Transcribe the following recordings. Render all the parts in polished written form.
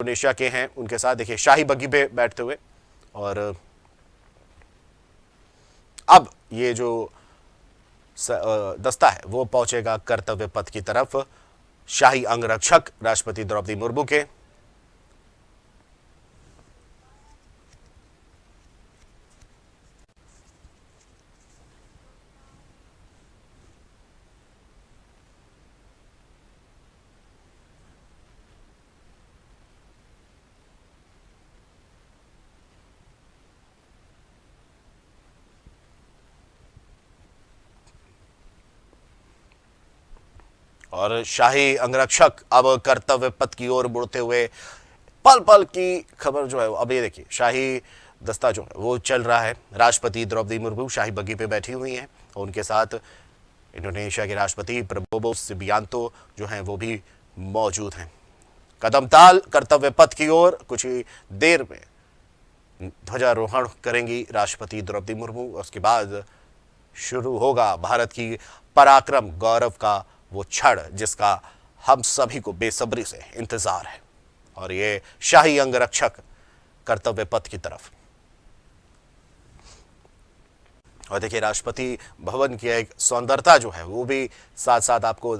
Indonesia के हैं, उनके साथ देखिए शाही बग्गी पे बैठते हुए। और अब ये जो दस्ता है वो पहुंचेगा कर्तव्य पथ की तरफ, शाही अंगरक्षक राष्ट्रपति द्रौपदी मुर्मू के। और शाही अंगरक्षक अब कर्तव्य पथ की ओर मुड़ते हुए, पल पल की खबर जो है अब ये देखिए शाही दस्ता जो है वो चल रहा है। राष्ट्रपति द्रौपदी मुर्मू शाही बग्गी पे बैठी हुई हैं और उनके साथ इंडोनेशिया के राष्ट्रपति प्रबोवो सुबियांतो जो हैं वो भी मौजूद हैं। कदमताल कर्तव्य पथ की ओर कुछ ही देर में ध्वजारोहण करेंगी राष्ट्रपति द्रौपदी मुर्मू। उसके बाद शुरू होगा भारत की पराक्रम गौरव का वो क्षण जिसका हम सभी को बेसब्री से इंतजार है। और ये शाही अंगरक्षक कर्तव्य पथ की तरफ। और देखिए राष्ट्रपति भवन की एक सौंदर्यता जो है वो भी साथ साथ आपको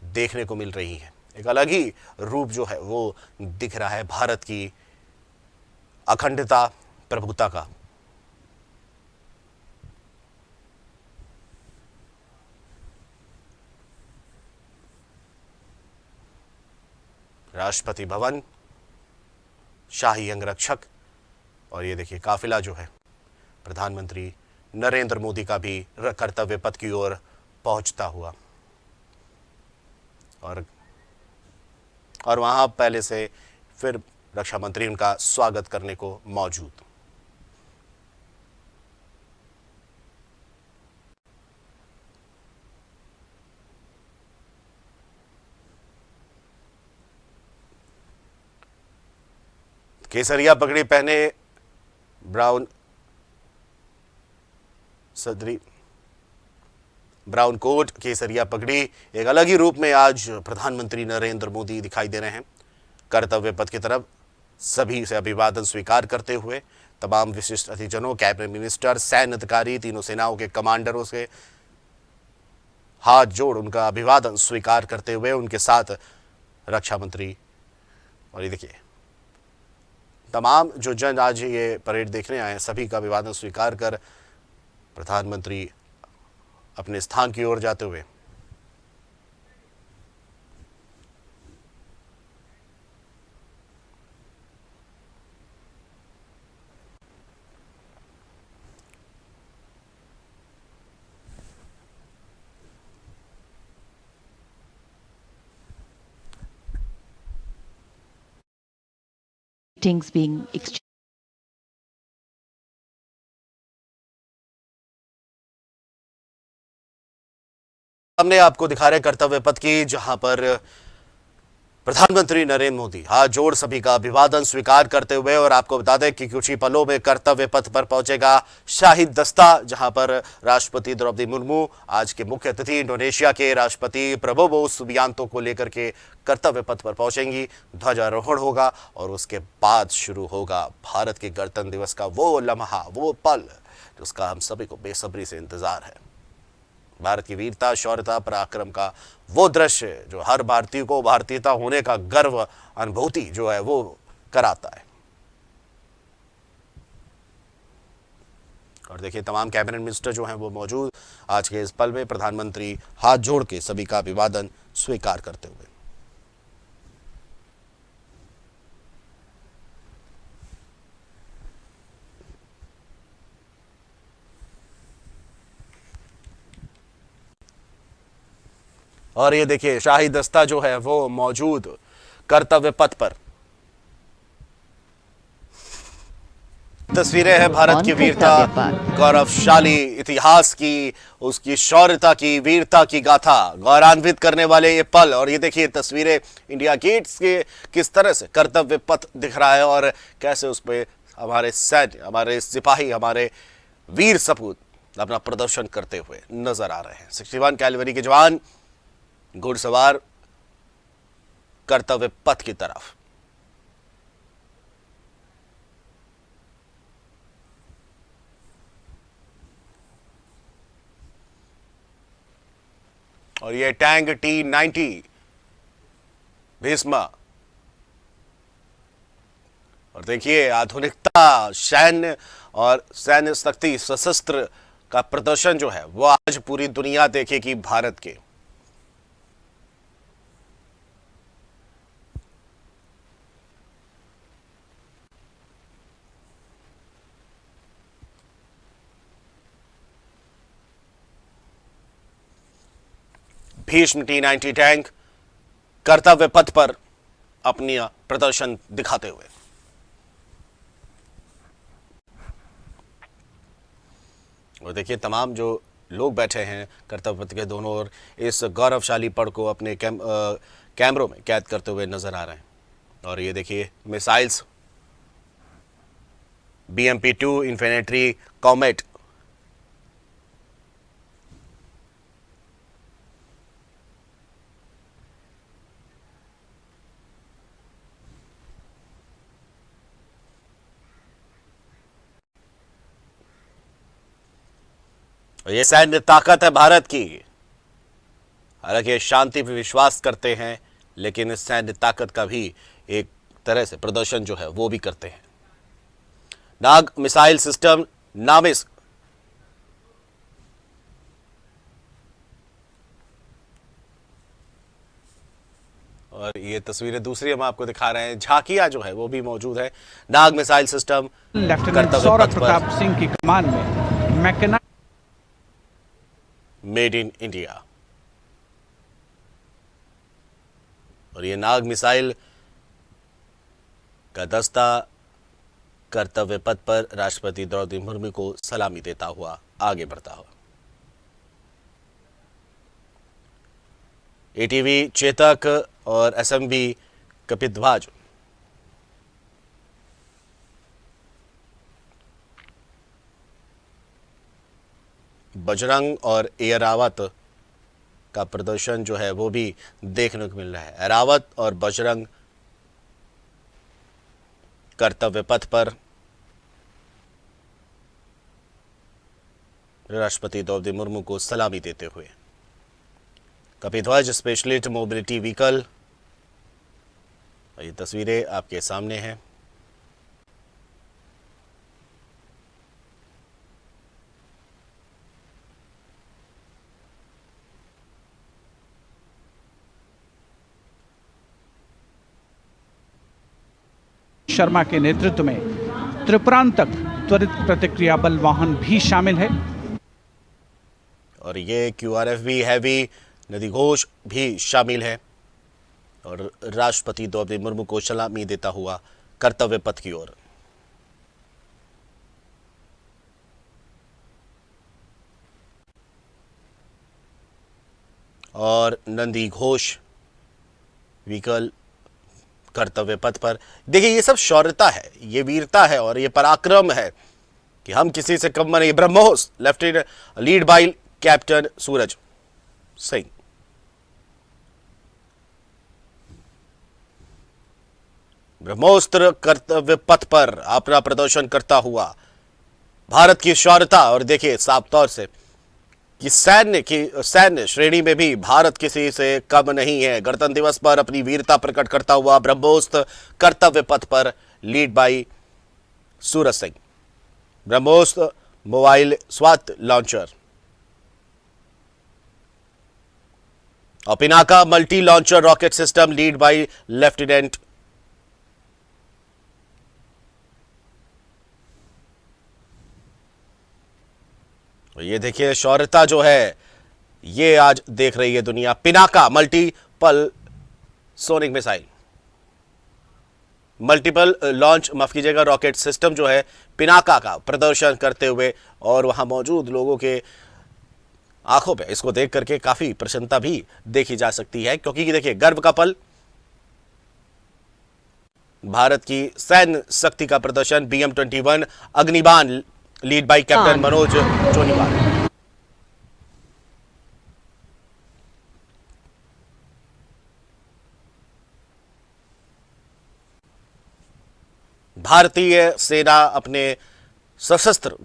देखने को मिल रही है। एक अलग ही रूप जो है वो दिख रहा है भारत की अखंडता प्रभुता का। राष्ट्रपति भवन, शाही अंगरक्षक और ये देखिए काफिला जो है प्रधानमंत्री नरेंद्र मोदी का भी कर्तव्य पथ की ओर पहुंचता हुआ। और वहां पहले से फिर रक्षा मंत्री उनका स्वागत करने को मौजूद। केसरिया पगड़ी पहने, ब्राउन सदरी, ब्राउन कोट, केसरिया पगड़ी, एक अलग ही रूप में आज प्रधानमंत्री नरेंद्र मोदी दिखाई दे रहे हैं। कर्तव्य पथ की तरफ सभी से अभिवादन स्वीकार करते हुए तमाम विशिष्ट अतिथिजनों, कैबिनेट मिनिस्टर, सैन्य अधिकारी, तीनों सेनाओं के कमांडरों से हाथ जोड़ उनका अभिवादन स्वीकार करते हुए उनके साथ रक्षा मंत्री। और ये देखिए तमाम जो जन आज ये परेड देखने आए सभी का अभिवादन स्वीकार कर प्रधानमंत्री अपने स्थान की ओर जाते हुए। Things being exchanged. हमने आपको दिखा रहे कर्तव्य पथ की, जहां पर प्रधानमंत्री नरेंद्र मोदी हाथ जोड़ सभी का अभिवादन स्वीकार करते हुए। और आपको बता दें कि कुछ ही पलों में कर्तव्य पथ पर पहुंचेगा शाही दस्ता, जहां पर राष्ट्रपति द्रौपदी मुर्मू आज के मुख्य अतिथि इंडोनेशिया के राष्ट्रपति प्रबोवो सुबियांतो को लेकर के कर्तव्य पथ पर पहुंचेंगी। ध्वजारोहण होगा और उसके बाद शुरू होगा भारत के गणतंत्र दिवस का वो लम्हा, वो पल जिसका हम सभी को बेसब्री से इंतजार है। भारत की वीरता, शौर्यता, पराक्रम का वो दृश्य जो हर भारतीय को भारतीयता होने का गर्व, अनुभूति जो है वो कराता है। और देखिए तमाम कैबिनेट मिनिस्टर जो हैं वो मौजूद आज के इस पल में, प्रधानमंत्री हाथ जोड़ के सभी का अभिवादन स्वीकार करते हुए। और ये देखिए शाही दस्ता जो है वो मौजूद कर्तव्य पथ पर। तस्वीरें हैं भारत की वीरता, गौरवशाली इतिहास की, उसकी शौर्यता की, वीरता की गाथा गौरवान्वित करने वाले ये पल। और ये देखिए तस्वीरें इंडिया गेट्स के, किस तरह से कर्तव्य पथ दिख रहा है और कैसे उस पर हमारे सैन्य, हमारे सिपाही, हमारे वीर सपूत अपना प्रदर्शन करते हुए नजर आ रहे हैं। 61 कैलवरी के जवान घुड़सवार कर्तव्य पथ की तरफ। और ये टैंक T-90 भीष्मा। और देखिए आधुनिकता, सैन्य और सैन्य शक्ति, सशस्त्र का प्रदर्शन जो है वो आज पूरी दुनिया देखेगी भारत के। भीष्म T-90 टैंक कर्तव्य पथ पर अपनी प्रदर्शन दिखाते हुए। और देखिए तमाम जो लोग बैठे हैं कर्तव्य पथ के दोनों ओर इस गौरवशाली पल को अपने कैमरों में कैद करते हुए नजर आ रहे हैं। और ये देखिए मिसाइल्स BMP-2 इन्फिनिटी कॉमेट, ये सैन्य ताकत है भारत की। हालांकि शांति पर विश्वास करते हैं लेकिन इस सैन्य ताकत का भी एक तरह से प्रदर्शन जो है वो भी करते हैं। नाग मिसाइल सिस्टम नामिस और ये तस्वीरें दूसरी हम आपको दिखा रहे हैं, झाकिया जो है वो भी मौजूद है। Nag missile system lieutenant Saurabh Pratap Singh की कमान में मैकेनाइज्ड मेड इन इंडिया। और ये नाग मिसाइल का दस्ता कर्तव्य पथ पर राष्ट्रपति द्रौपदी मुर्मू को सलामी देता हुआ आगे बढ़ता हुआ। ATV चेतक और SMB कपिध्वज बजरंग और एरावत का प्रदर्शन जो है वो भी देखने को मिल रहा है। एरावत और बजरंग कर्तव्य पथ पर राष्ट्रपति द्रौपदी मुर्मू को सलामी देते हुए। कपिध्वज स्पेशलिस्ट मोबिलिटी व्हीकल, ये तस्वीरें आपके सामने हैं। शर्मा के नेतृत्व में त्रिपुरांतक त्वरित प्रतिक्रिया बल वाहन भी शामिल है। और ये QRF हैवी नदी घोष भी शामिल है। और राष्ट्रपति द्रौपदी मुर्मू को सलामी देता हुआ कर्तव्य पथ की ओर। और नंदी घोष व्हीकल कर्तव्य पथ पर। देखिए ये सब शौर्यता है, ये वीरता है और ये पराक्रम है कि हम किसी से कम नहीं। BrahMos lieutenant lead by captain Suraj Singh. ब्रह्मोस्त्र कर्तव्य पथ पर अपना प्रदर्शन करता हुआ भारत की शौर्यता। और देखिए साफ तौर से कि सैन्य श्रेणी में भी भारत किसी से कम नहीं है। गणतंत्र दिवस पर अपनी वीरता प्रकट करता हुआ ब्रह्मोस्त्र कर्तव्य पथ पर लीड बाय सूरज सिंह। ब्रह्मोस्त्र मोबाइल स्वात लॉन्चर और Pinaka multi launcher rocket system lead by lieutenant ये देखिए शौर्यता जो है ये आज देख रही है दुनिया। Pinaka multiple sonic missile, multiple launch माफ कीजिएगा रॉकेट सिस्टम जो है पिनाका का प्रदर्शन करते हुए। और वहां मौजूद लोगों के आंखों पे इसको देख करके काफी प्रसन्नता भी देखी जा सकती है, क्योंकि देखिए गर्व का पल, भारत की सैन्य शक्ति का प्रदर्शन। BM-21 Agnibaan lead by captain Manoj Joniwal. भारतीय सेना अपने सशस्त्र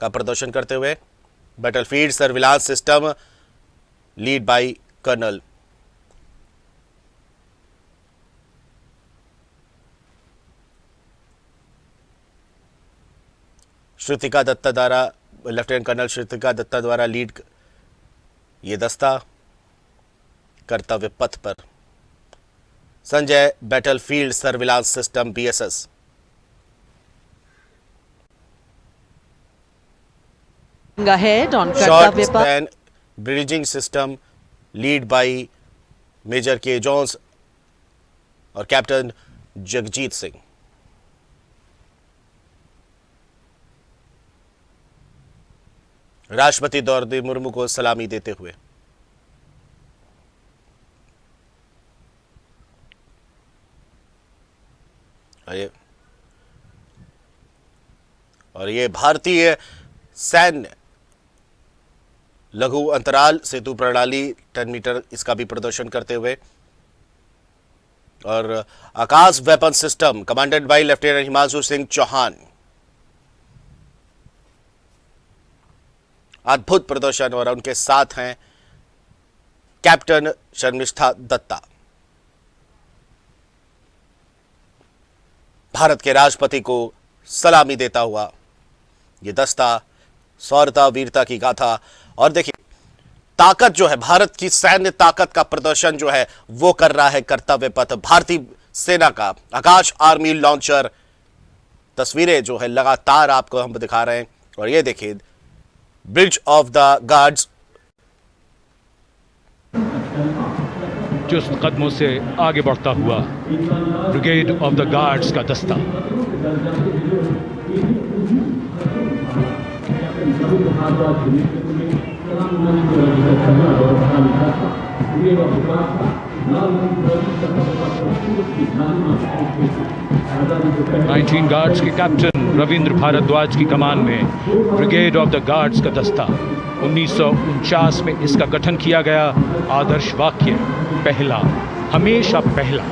का प्रदर्शन करते हुए battlefield surveillance system lead by colonel Shrutika Dutta द्वारा, लेफ्टिनेंट कर्नल श्रुतिका दत्ता द्वारा लीड ये दस्ता कर्तव्य पथ पर। Sanjay battlefield surveillance system BSS, Ahead on short Kartavya Path. Span bridging system lead by major K Johns और कैप्टन जगजीत सिंह। राष्ट्रपति द्रौपदी मुर्मू को सलामी देते हुए। और ये भारतीय सैन्य लघु अंतराल सेतु प्रणाली 10 मीटर इसका भी प्रदर्शन करते हुए। और Akash weapon system commanded by lieutenant Himanshu Singh Chauhan. अद्भुत प्रदर्शन और उनके साथ हैं कैप्टन शर्मिष्ठा दत्ता। भारत के राष्ट्रपति को सलामी देता हुआ ये दस्ता शौर्यता वीरता की गाथा। और देखिए ताकत जो है, भारत की सैन्य ताकत का प्रदर्शन जो है वो कर रहा है कर्तव्य पथ। भारतीय सेना का आकाश आर्मी लॉन्चर तस्वीरें जो है लगातार आपको हम दिखा रहे हैं। और ये देखिए ब्रिज ऑफ द गार्ड्स चुस्त कदमों से आगे बढ़ता हुआ ब्रिगेड ऑफ द गार्ड्स का दस्ता। नाइनटीन गार्ड्स के कैप्टन रविंद्र भारद्वाज की कमान में ब्रिगेड ऑफ द गार्ड्स का दस्ता। 1949 में इसका गठन किया गया। आदर्श वाक्य पहला, हमेशा पहला।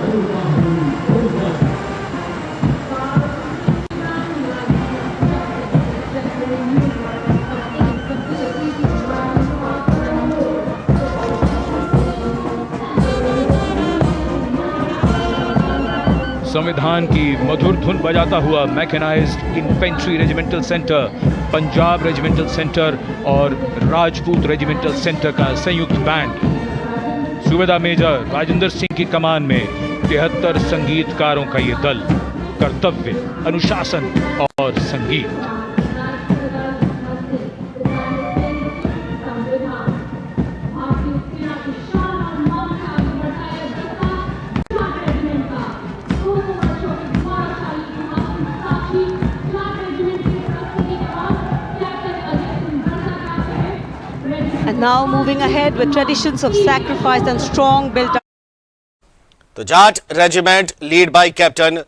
संविधान की मधुर धुन बजाता हुआ mechanised infantry regimental centre, Punjab regimental centre और राजपूत रेजिमेंटल सेंटर का संयुक्त बैंड। सूबेदार मेजर राजेंद्र सिंह की कमान में 73 संगीतकारों का ये दल। कर्तव्य, अनुशासन और संगीत। And now moving ahead with traditions of sacrifice and strong built up. तो Jat regiment lead by captain,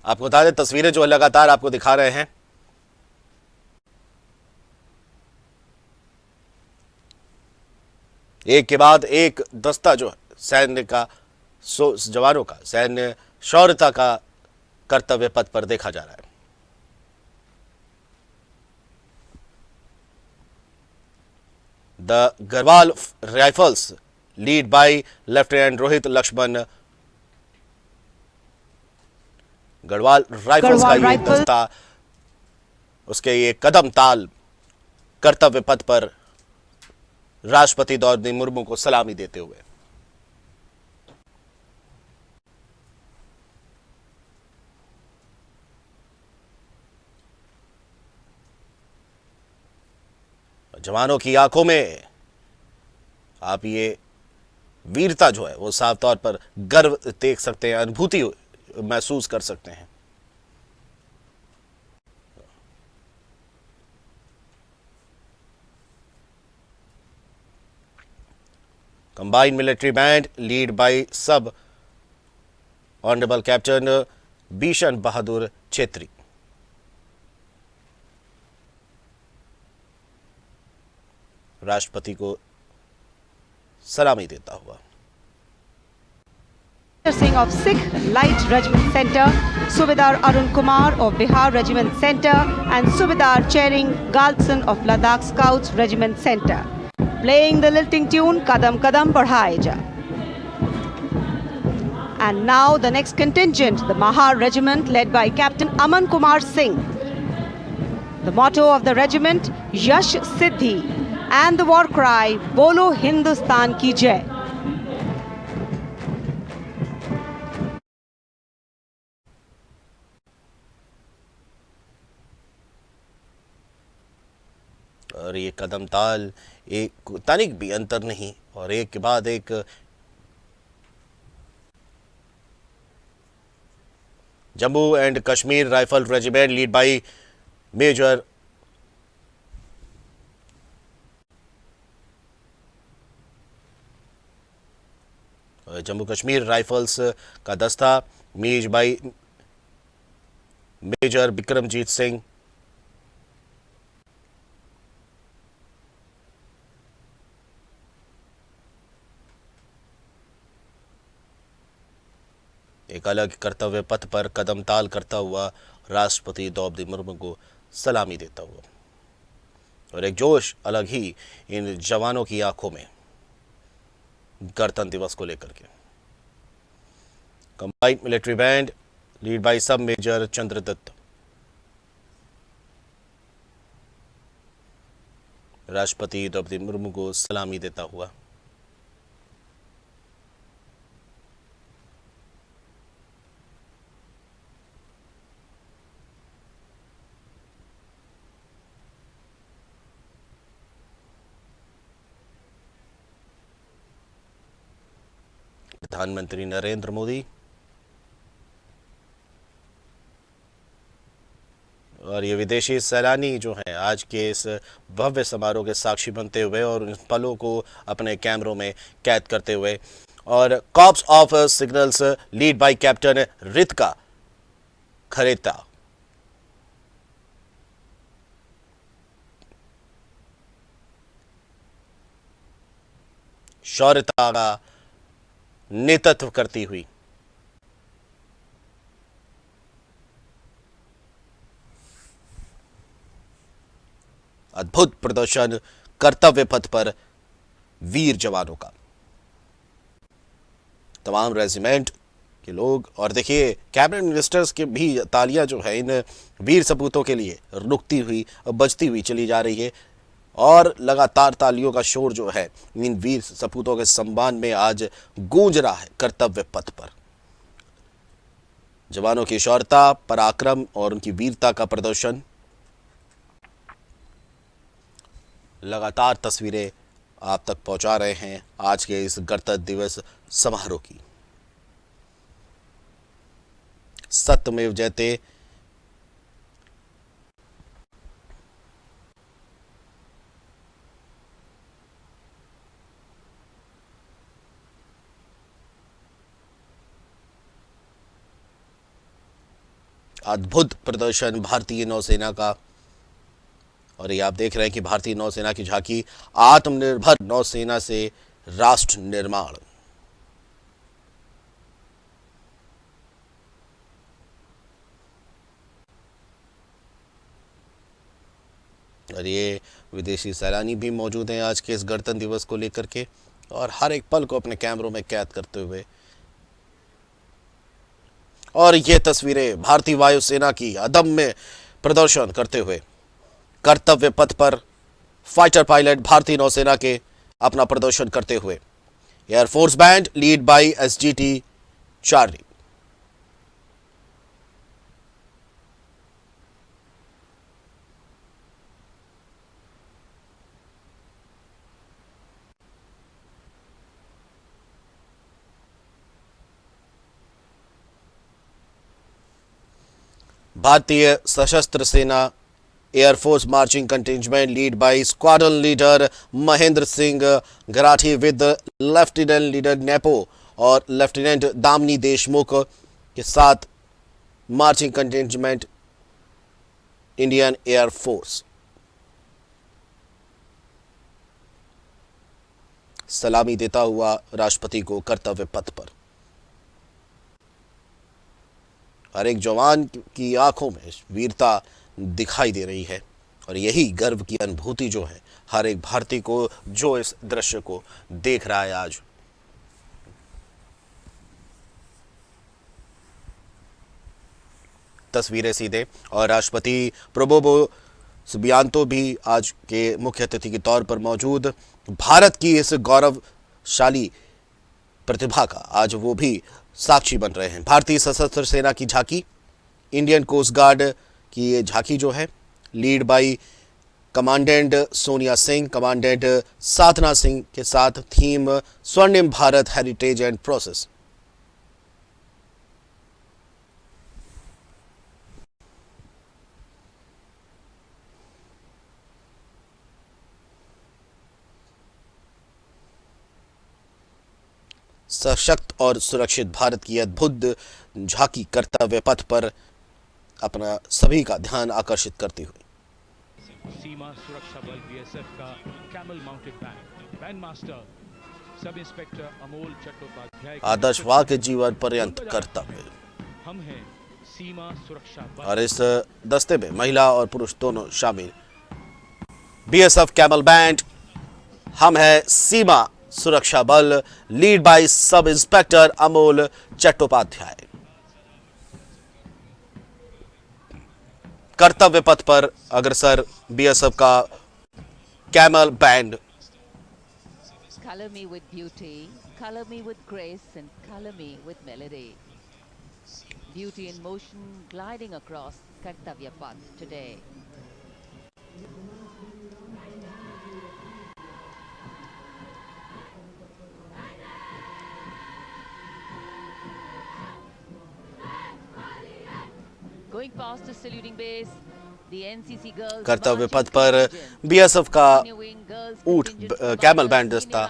आपको बता दें तस्वीरें जो लगातार आपको दिखा रहे हैं। एक के बाद एक दस्ता जो है सैन्य का, जवानों का सैन्य शौर्यता का कर्तव्य पथ पर देखा जा रहा है। The Garhwal rifles lead by lieutenant Rohit Lakshman. Garhwal rifles का ये दस्ता, उसके ये कदम ताल कर्तव्य पथ पर राष्ट्रपति द्रौपदी मुर्मू को सलामी देते हुए। जवानों की आंखों में आप ये वीरता जो है वो साफ तौर पर गर्व देख सकते हैं, अनुभूति महसूस कर सकते हैं। Combined military band lead bye सब ऑनरेबल कैप्टन बीशन बहादुर छेत्री। राष्ट्रपति को सलामी देता हुआ। Singh of Sikh Light Regiment Center, Subedar Arun Kumar of Bihar Regiment Center, and Subedar Chering Galson of Ladakh Scouts Regiment Center. playing the lilting tune Kadam Kadam Badhaye Ja. And now the next contingent, the Mahar Regiment led by Captain Aman Kumar Singh. The motto of the regiment, Yash Siddhi, and the war cry, Bolo Hindustan Ki Jai. और ये कदम ताल एक तनिक भी अंतर नहीं और एक के बाद एक Jammu and Kashmir rifle regiment lead by major Jammu Kashmir rifles का दस्ता lead by major Bikramjit Singh एक अलग कर्तव्य पथ पर कदम ताल करता हुआ राष्ट्रपति द्रौपदी मुर्मू को सलामी देता हुआ और एक जोश अलग ही इन जवानों की आंखों में गणतंत्र दिवस को लेकर के। Combined military band lead bye सब मेजर चंद्रदत्त राष्ट्रपति द्रौपदी मुर्मू को सलामी देता हुआ प्रधानमंत्री नरेंद्र मोदी और ये विदेशी सैलानी जो हैं आज के इस भव्य समारोह के साक्षी बनते हुए और इन पलों को अपने कैमरों में कैद करते हुए और corps of signals lead by captain Ritika Khareta शौर्यता का नेतृत्व करती हुई अद्भुत प्रदर्शन कर्तव्य पथ पर वीर जवानों का तमाम रेजिमेंट के लोग और देखिए कैबिनेट मिनिस्टर्स के भी तालियां जो है इन वीर सपूतों के लिए रुकती हुई बजती हुई चली जा रही है और लगातार तालियों का शोर जो है इन वीर सपूतों के सम्मान में आज गूंज रहा है कर्तव्य पथ पर। जवानों की शौर्यता पराक्रम और उनकी वीरता का प्रदर्शन लगातार तस्वीरें आप तक पहुंचा रहे हैं आज के इस गणतंत्र दिवस समारोह की। सत्यमेव जयते अद्भुत प्रदर्शन भारतीय नौसेना का और ये आप देख रहे हैं कि भारतीय नौसेना की झांकी आत्मनिर्भर नौसेना से राष्ट्र निर्माण। और ये विदेशी सैलानी भी मौजूद हैं आज के इस गणतंत्र दिवस को लेकर के और हर एक पल को अपने कैमरों में कैद करते हुए और ये तस्वीरें भारतीय वायुसेना की अदम्य प्रदर्शन करते हुए कर्तव्य पथ पर फाइटर पायलट भारतीय नौसेना के अपना प्रदर्शन करते हुए air force band lead by SGT Charlie. भारतीय सशस्त्र सेना air force marching contingent lead by squadron leader Mahendra Singh Garathi with lieutenant leader Nepo और लेफ्टिनेंट दामनी देशमुख के साथ मार्चिंग कंटिंजमेंट इंडियन एयरफोर्स सलामी देता हुआ राष्ट्रपति को कर्तव्य पथ पर। हर एक जवान की आंखों में वीरता दिखाई दे रही है और यही गर्व की अनुभूति जो है हर एक भारतीय को, जो इस दृश्य को देख रहा है आज। तस्वीरें सीधे और राष्ट्रपति प्रोबोवो सुबियांतो भी आज के मुख्य अतिथि के तौर पर मौजूद। भारत की इस गौरवशाली प्रतिभा का आज वो भी साक्षी बन रहे हैं। भारतीय सशस्त्र सेना की झांकी, इंडियन कोस्ट गार्ड की ये झांकी जो है, lead by commandant Sonia Singh, commandant Sadhana Singh के साथ थीम स्वर्णिम भारत हेरिटेज एंड प्रोसेस। सशक्त और सुरक्षित भारत की अद्भुत झांकी कर्तव्य पथ पर अपना सभी का ध्यान आकर्षित करती हुई। सीमा सुरक्षा बल बीएसएफ का camel mounted band master sub inspector Amol Chattopadhyay आदर्शवाह के जीवन पर्यंत कर्तव्य। हम हैं सीमा सुरक्षा बल और इस दस्ते में महिला और पुरुष दोनों शामिल। बीएसएफ कैमल बैंड, हम है सीमा सुरक्षा बल, लीड बाय सब इंस्पेक्टर अमोल चट्टोपाध्याय। कर्तव्य पथ पर अग्रसर बीएसएफ का camel band. Color me with beauty, color me with grace, and color me with melody. Beauty in motion gliding across Kartavya Path today. Going past the saluting base, the NCC girls कर्तव्य पथ पर BSF का ऊंट camel band दस्ता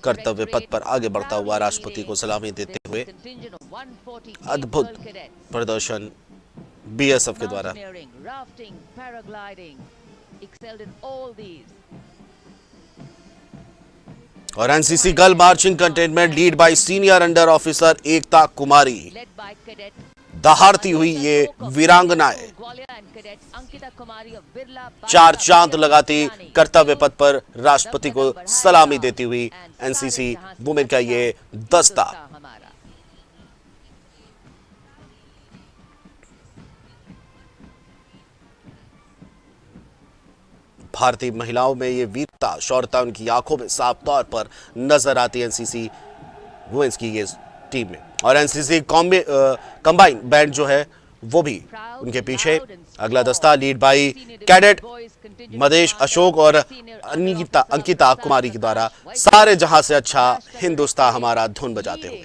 कर्तव्य पथ पर आगे बढ़ता हुआ राष्ट्रपति को सलामी देते हुए अद्भुत प्रदर्शन बीएसएफ के द्वारा। और NCC girl marching contingent lead by senior under officer Ekta Kumari. दहाड़ती हुई ये वीरांगनाएं चार चांद लगाती कर्तव्य पथ पर राष्ट्रपति को सलामी देती हुई एनसीसी वुमेन का ये दस्ता। भारतीय महिलाओं में ये वीरता, शौर्यता उनकी आंखों में साफ तौर पर नजर आती है एनसीसी वुमेन्स की ये टीम में। और एनसीसी कंबाइन बैंड जो है वो भी उनके पीछे। अगला दस्ता लीड बाई कैडेट मदेश अशोक और अंकिता कुमारी के द्वारा सारे जहां से अच्छा हिंदुस्तान हमारा धुन बजाते हुए।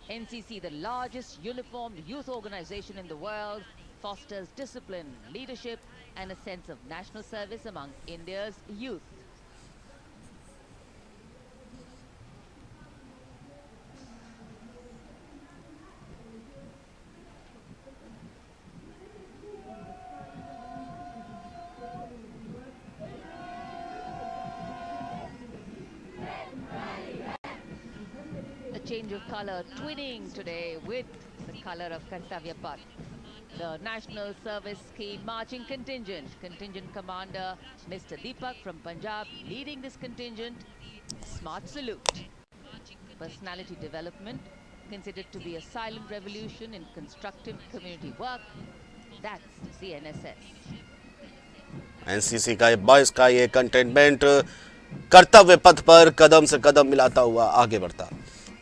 NCC, the largest uniformed youth organization in the world, fosters discipline, leadership, and a sense of national service among India's youth. Change of color twinning today with the color of Kartavya Path. The National Service Scheme Marching Contingent, Contingent Commander Mr. Deepak from Punjab leading this contingent. Smart salute. Personality development considered to be a silent revolution in constructive community work. That's the NSS. NCC का boys का ये containment कर्तव्य पथ पर कदम से कदम मिलाता हुआ आगे बढ़ता।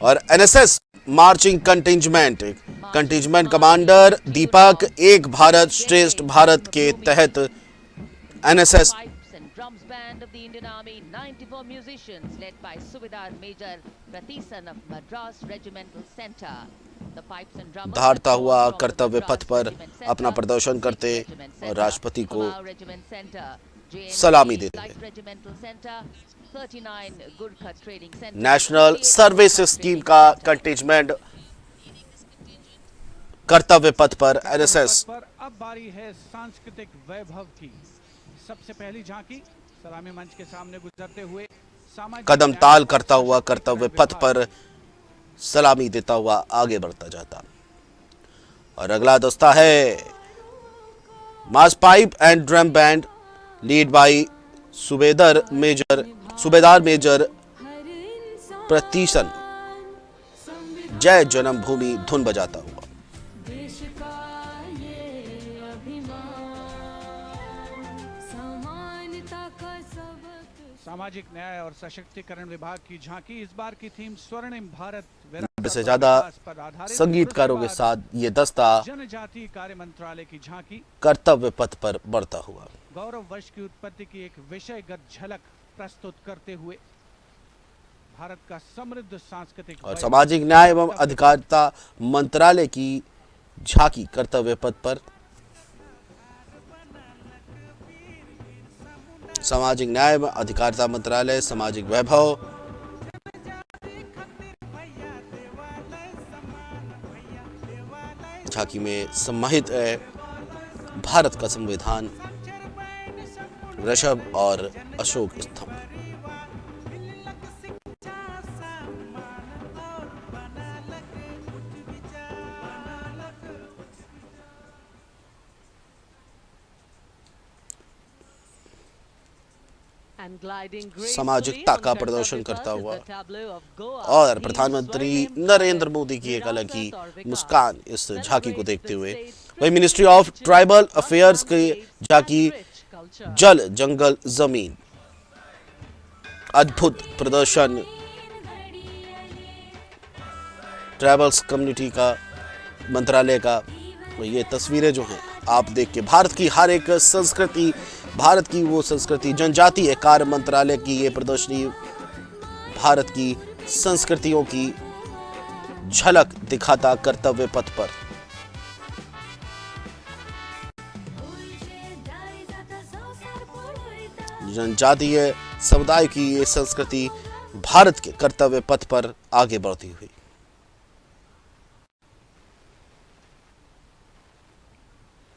और एनएसएस मार्चिंग कंटिंजमेंट कमांडर दीपक एक भारत श्रेष्ठ भारत के तहत एनएसएस दहाड़ता हुआ कर्तव्य पथ पर अपना प्रदर्शन करते और राष्ट्रपति को सलामी देते हैं। नेशनल सर्विस स्कीम का कंटिंजमेंट कर्तव्य पथ पर एनएसएस। अब बारी है सांस्कृतिक वैभव की। सबसे पहली झांकी सलामी मंच के सामने गुजरते हुए कदम ताल करता हुआ कर्तव्य पथ पर सलामी देता हुआ आगे बढ़ता जाता। और अगला दस्ता है mass pipe and drum band lead by subedar major प्रतीशन जय जन्मभूमि धुन बजाता हुआ। सामाजिक न्याय और सशक्तिकरण विभाग की झांकी। इस बार की थीम स्वर्णिम भारत। से ज्यादा संगीतकारों के साथ ये दस्ता जनजातीय कार्य मंत्रालय की झांकी कर्तव्य पथ पर बढ़ता हुआ गौरव वर्ष की उत्पत्ति की एक विषयगत झलक प्रस्तुत करते हुए भारत का समृद्ध सांस्कृतिक और सामाजिक न्याय एवं अधिकारिता मंत्रालय की झांकी कर्तव्य पथ पर। सामाजिक न्याय एवं अधिकारिता मंत्रालय सामाजिक वैभव झांकी में सम्मानित है भारत का संविधान, वृषभ और अशोक स्तंभ। सामाजिकता का प्रदर्शन करता हुआ और प्रधानमंत्री नरेंद्र मोदी की एक अलग ही मुस्कान इस झांकी को देखते हुए। वही मिनिस्ट्री ऑफ ट्राइबल अफेयर्स की झांकी जल जंगल जमीन, अद्भुत प्रदर्शन ट्राइबल्स कम्युनिटी का मंत्रालय का। ये तस्वीरें जो हैं आप देख के भारत की हर एक संस्कृति, भारत की वो संस्कृति, जनजातीय कार्य मंत्रालय की ये प्रदर्शनी भारत की संस्कृतियों की झलक दिखाता कर्तव्य पथ पर। जनजातीय समुदाय की ये संस्कृति भारत के कर्तव्य पथ पर आगे बढ़ती हुई।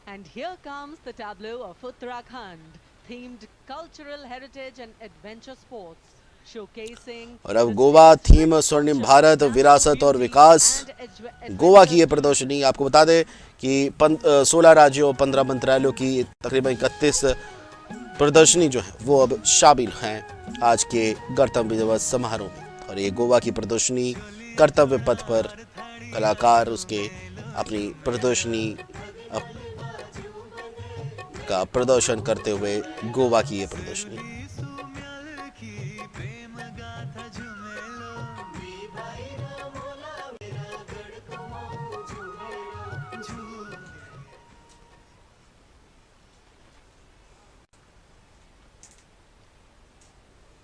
And here comes the tableau of Uttarakhand, themed cultural heritage and adventure sports, showcasing और अब गोवा थीम स्वर्णिम भारत विरासत और विकास। गोवा की ये प्रदर्शनी आपको बता दें कि 16 राज्यों 15 मंत्रालयों की तकरीबन 31 प्रदर्शनी जो है वो अब शामिल हैं आज के गणतंत्र दिवस समारोह में। और ये गोवा की प्रदर्शनी कर्तव्य पथ पर कलाकार उसके अपनी प्रदर्शनी का प्रदर्शन करते हुए गोवा की ये प्रदर्शनी।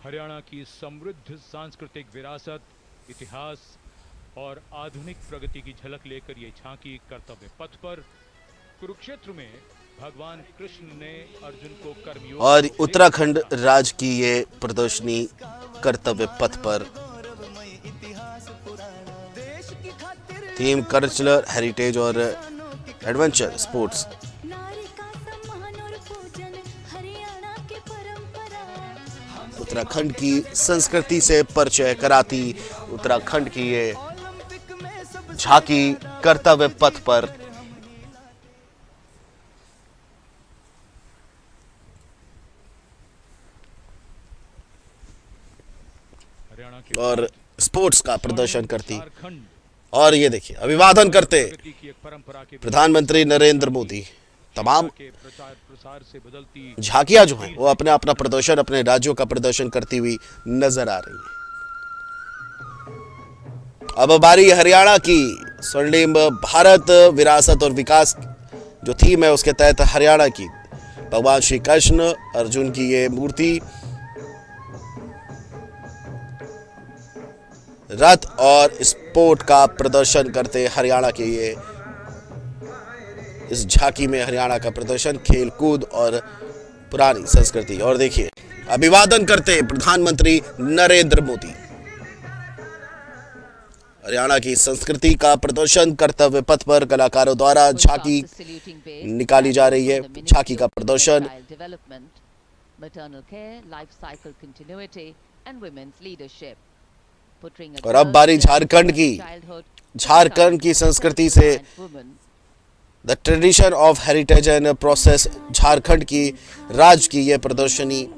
हरियाणा की समृद्ध सांस्कृतिक विरासत, इतिहास और आधुनिक प्रगति की झलक लेकर ये झांकी कर्तव्य पथ पर कुरुक्षेत्र में भगवान कृष्ण ने अर्जुन को कर्मयोग और उत्तराखंड राज्य की ये प्रदर्शनी कर्तव्य पथ पर थीम कल्चरल हेरिटेज और एडवेंचर स्पोर्ट्स। उत्तराखंड की संस्कृति से परिचय कराती उत्तराखंड की ये झांकी कर्तव्य पथ पर। और स्पोर्ट्स का प्रदर्शन करती। और ये देखिए अभिवादन करते प्रधानमंत्री नरेंद्र मोदी। तमाम झांकियां जो हैं वो अपना अपना प्रदर्शन, अपने राज्यों का प्रदर्शन करती हुई नजर आ रही है। अब बारी हरियाणा की स्वर्णिम भारत विरासत और विकास जो थीम है उसके तहत हरियाणा की भगवान श्री कृष्ण अर्जुन की ये मूर्ति रथ और स्पोर्ट का प्रदर्शन करते हरियाणा के ये इस झांकी में हरियाणा का प्रदर्शन, खेल कूद और पुरानी संस्कृति। और देखिए अभिवादन करते प्रधानमंत्री नरेंद्र मोदी। हरियाणा की संस्कृति का प्रदर्शन कर्तव्य पथ पर कलाकारों द्वारा झांकी निकाली जा रही है। झांकी का प्रदर्शन maternal care, life cycle continuity and women's leadership. portraying a और अब girl's बारी journey झारखंड from की। childhood to झारखंड की संस्कृति से and women. The tradition of heritage and process, Jharkhand की राज्य की यह प्रदर्शनी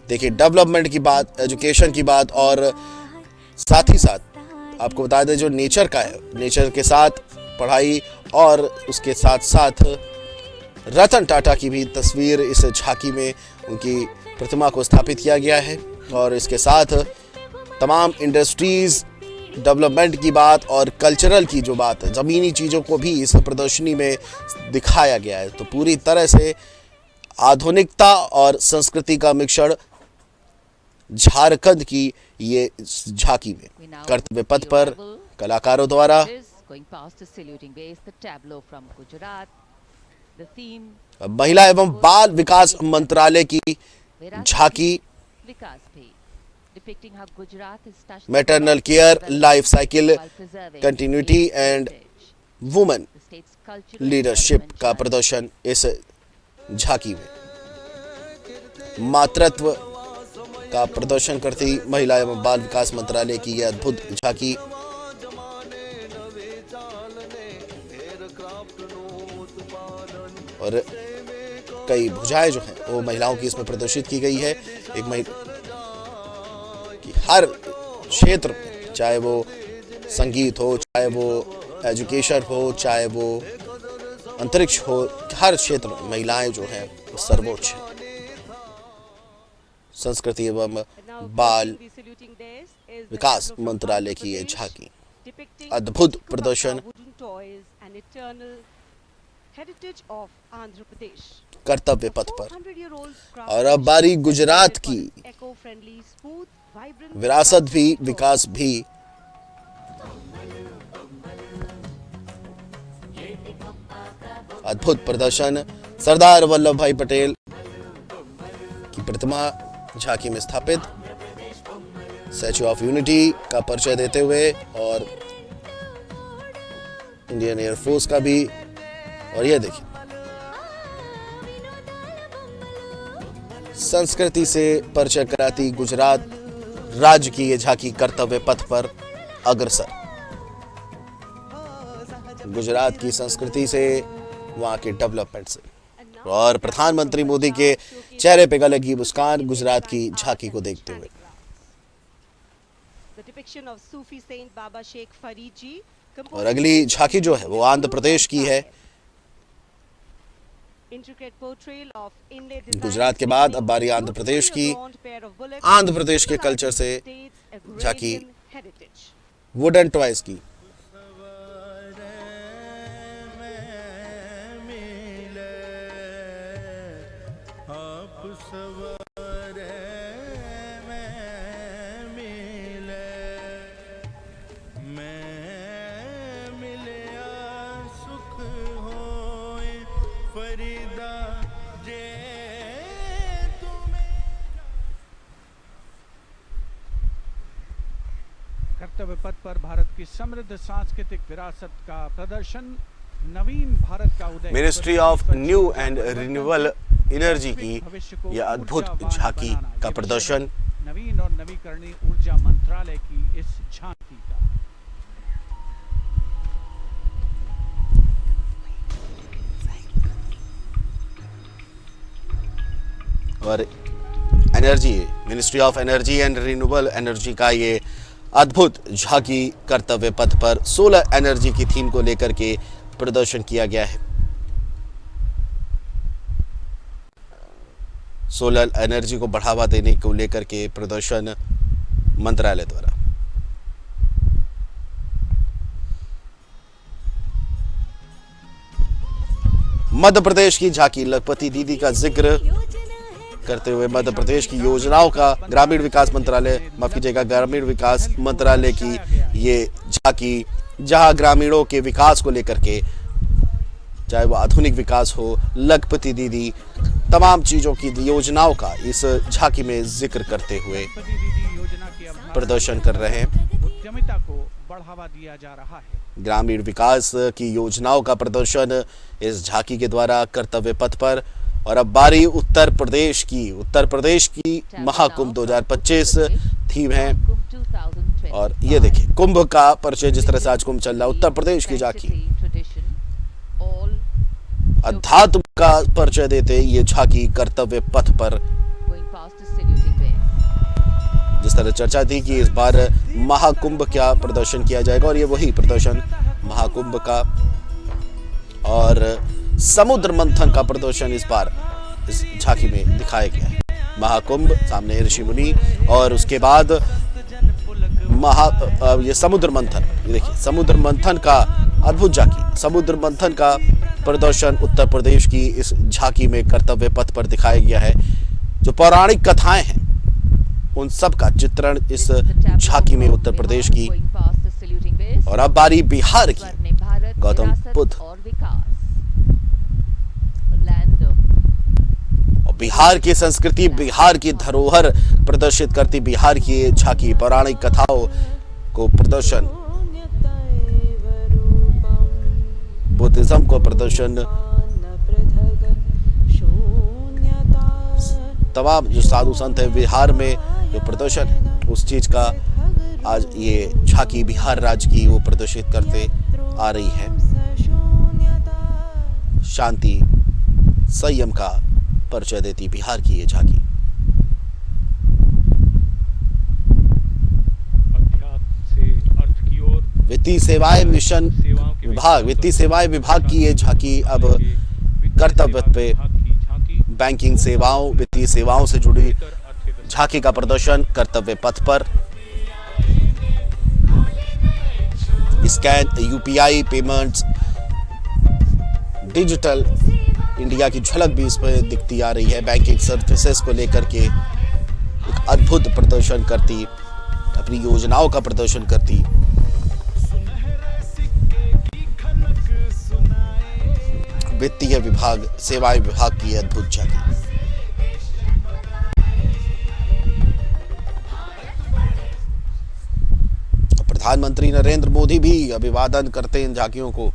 देखिए डेवलपमेंट की बात, एजुकेशन की बात और साथ ही साथ आपको बता दें जो नेचर का है, नेचर के साथ पढ़ाई और उसके साथ साथ रतन टाटा की भी तस्वीर इस झांकी में उनकी प्रतिमा को स्थापित किया गया है। और इसके साथ तमाम इंडस्ट्रीज, डेवलपमेंट की बात और कल्चरल की जो बात है, ज़मीनी चीज़ों को भी इस प्रदर्शनी में दिखाया गया है। तो पूरी तरह से आधुनिकता और संस्कृति का मिश्रण झारखंड की ये झांकी में कर्तव्य पथ पर कलाकारों द्वारा Going past a saluting base, the tableau from Gujarat, the theme महिला एवं बाल विकास मंत्रालय की झांकी Vikas Bhi, depicting how Gujarat is touched maternal care, life cycle continuity and women the state's cultural leadership development का journey. प्रदर्शन इस झांकी में मातृत्व का प्रदर्शन करती महिला एवं बाल विकास मंत्रालय की यह अद्भुत झांकी और कई भुजाएं जो हैं वो महिलाओं की इसमें प्रदर्शित की गई है। एक कि हर क्षेत्र में, चाहे वो संगीत हो, चाहे वो एजुकेशन हो, चाहे वो अंतरिक्ष हो, हर क्षेत्र में महिलाएं जो हैं वो सर्वोच्च हैं। संस्कृति एवं बाल विकास मंत्रालय की ये झांकी अद्भुत प्रदर्शन कर्तव्य पथ पर। और अब बारी गुजरात की विरासत भी विकास भी अद्भुत प्रदर्शन सरदार वल्लभ भाई पटेल की प्रतिमा झांकी में स्थापित स्टैच्यू ऑफ यूनिटी का परिचय देते हुए और इंडियन एयरफोर्स का भी। और ये देखिए संस्कृति से परिचय कराती गुजरात राज्य की ये झांकी कर्तव्य पथ पर अग्रसर। गुजरात की संस्कृति से, वहां के डेवलपमेंट से और प्रधानमंत्री मोदी के चेहरे पे लगी मुस्कान गुजरात की झांकी को देखते हुए। और अगली झांकी जो है वो आंध्र प्रदेश की है। गुजरात के बाद अब बारी आंध्र प्रदेश की। आंध्र प्रदेश के कल्चर से झांकी वुडन टॉयज की। कर्तव्य पथ पर भारत की समृद्ध सांस्कृतिक विरासत का प्रदर्शन, नवीन भारत का उदय। Ministry of new and renewable energy की यह अद्भुत झांकी का प्रदर्शन। नवीन और नवीकरणीय ऊर्जा मंत्रालय की इस झांकी का और energy, ministry of energy and renewable energy का ये अद्भुत झांकी कर्तव्य पथ पर सोलर एनर्जी की थीम को लेकर के प्रदर्शन किया गया है। सोलर एनर्जी को बढ़ावा देने को लेकर के प्रदर्शन मंत्रालय द्वारा। मध्य प्रदेश की झांकी लखपति दीदी का जिक्र करते हुए मध्य प्रदेश की योजनाओं का ग्रामीण विकास मंत्रालय, माफ कीजिएगा, ग्रामीण विकास मंत्रालय की ये झांकी, जहां ग्रामीणों के विकास को लेकर के, चाहे वो आधुनिक विकास हो, लखपति दीदी, तमाम चीजों की योजनाओं का इस झांकी में जिक्र करते हुए प्रदर्शन कर रहे हैं। उद्यमिता को बढ़ावा दिया जा रहा है। ग्रामीण विकास की योजनाओं का प्रदर्शन इस झांकी के द्वारा कर्तव्य पथ पर। और अब बारी उत्तर प्रदेश की। उत्तर प्रदेश की महाकुंभ 2025 थीम है और ये देखिए कुंभ का परिचय, जिस तरह से आज कुंभ चल रहा है, उत्तर प्रदेश की झांकी, अध्यात्म का परिचय देते ये झांकी कर्तव्य पथ पर। जिस तरह चर्चा थी कि इस बार महाकुंभ क्या प्रदर्शन किया जाएगा, और ये वही प्रदर्शन महाकुंभ का और समुद्र मंथन का प्रदर्शन इस बार इस झांकी में दिखाया गया है। महाकुंभ, सामने ऋषि मुनि, और उसके बाद ये समुद्र मंथन, ये देखिए समुद्र मंथन का अद्भुत झांकी, समुद्र मंथन का प्रदर्शन उत्तर प्रदेश की इस झांकी में कर्तव्य पथ पर दिखाया गया है। जो पौराणिक कथाएं हैं उन सब का चित्रण इस झांकी में उत्तर प्रदेश की। और अब बारी बिहार की, गौतम बुद्ध और बिहार की संस्कृति, बिहार की धरोहर प्रदर्शित करती बिहार की ये झांकी, पौराणिक कथाओं को प्रदर्शन, बुद्धिज्म को प्रदर्शन, तमाम जो साधु संत है बिहार में जो प्रदर्शन है उस चीज का आज ये झांकी बिहार राज्य की वो प्रदर्शित करते आ रही है। शांति संयम का परिचय देती बिहार की ये झांकी। वित्तीय सेवाएं मिशन विभाग, वित्तीय सेवाएं विभाग की ये झांकी अब कर्तव्य पे बैंकिंग सेवाओं, वित्तीय सेवाओं से जुड़ी झांकी का प्रदर्शन कर्तव्य पथ पर। Scan, UPI payments, digital India की झलक भी इसमें दिखती आ रही है। बैंकिंग सर्विसेज को लेकर के एक अद्भुत प्रदर्शन करती, अपनी योजनाओं का प्रदर्शन करती। वित्तीय विभाग, सेवाएं विभाग की अद्भुत झांकी। प्रधानमंत्री नरेंद्र मोदी भी अभिवादन करते हैं इन झांकियों को।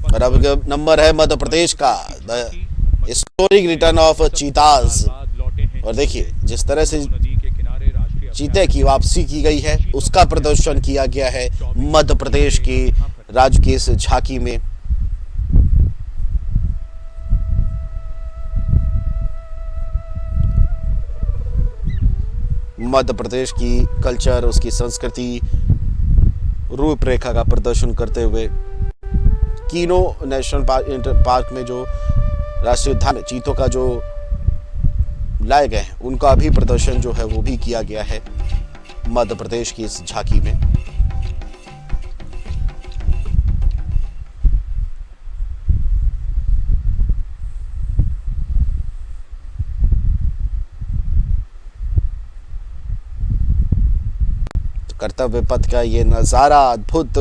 और अब नंबर है मध्य प्रदेश का, द हिस्टोरिक रिटर्न ऑफ चीताज। और देखिए जिस तरह से चीते की वापसी की गई है उसका प्रदर्शन किया गया है मध्य प्रदेश की राज्य की इस झांकी में। मध्य प्रदेश की कल्चर, उसकी संस्कृति, रूपरेखा का प्रदर्शन करते हुए कीनो नेशनल पार्क में जो राष्ट्रीय उद्यान चीतों का जो लाए गए हैं उनका भी प्रदर्शन जो है वो भी किया गया है मध्य प्रदेश की इस झांकी में। कर्तव्य पथ का ये नजारा अद्भुत।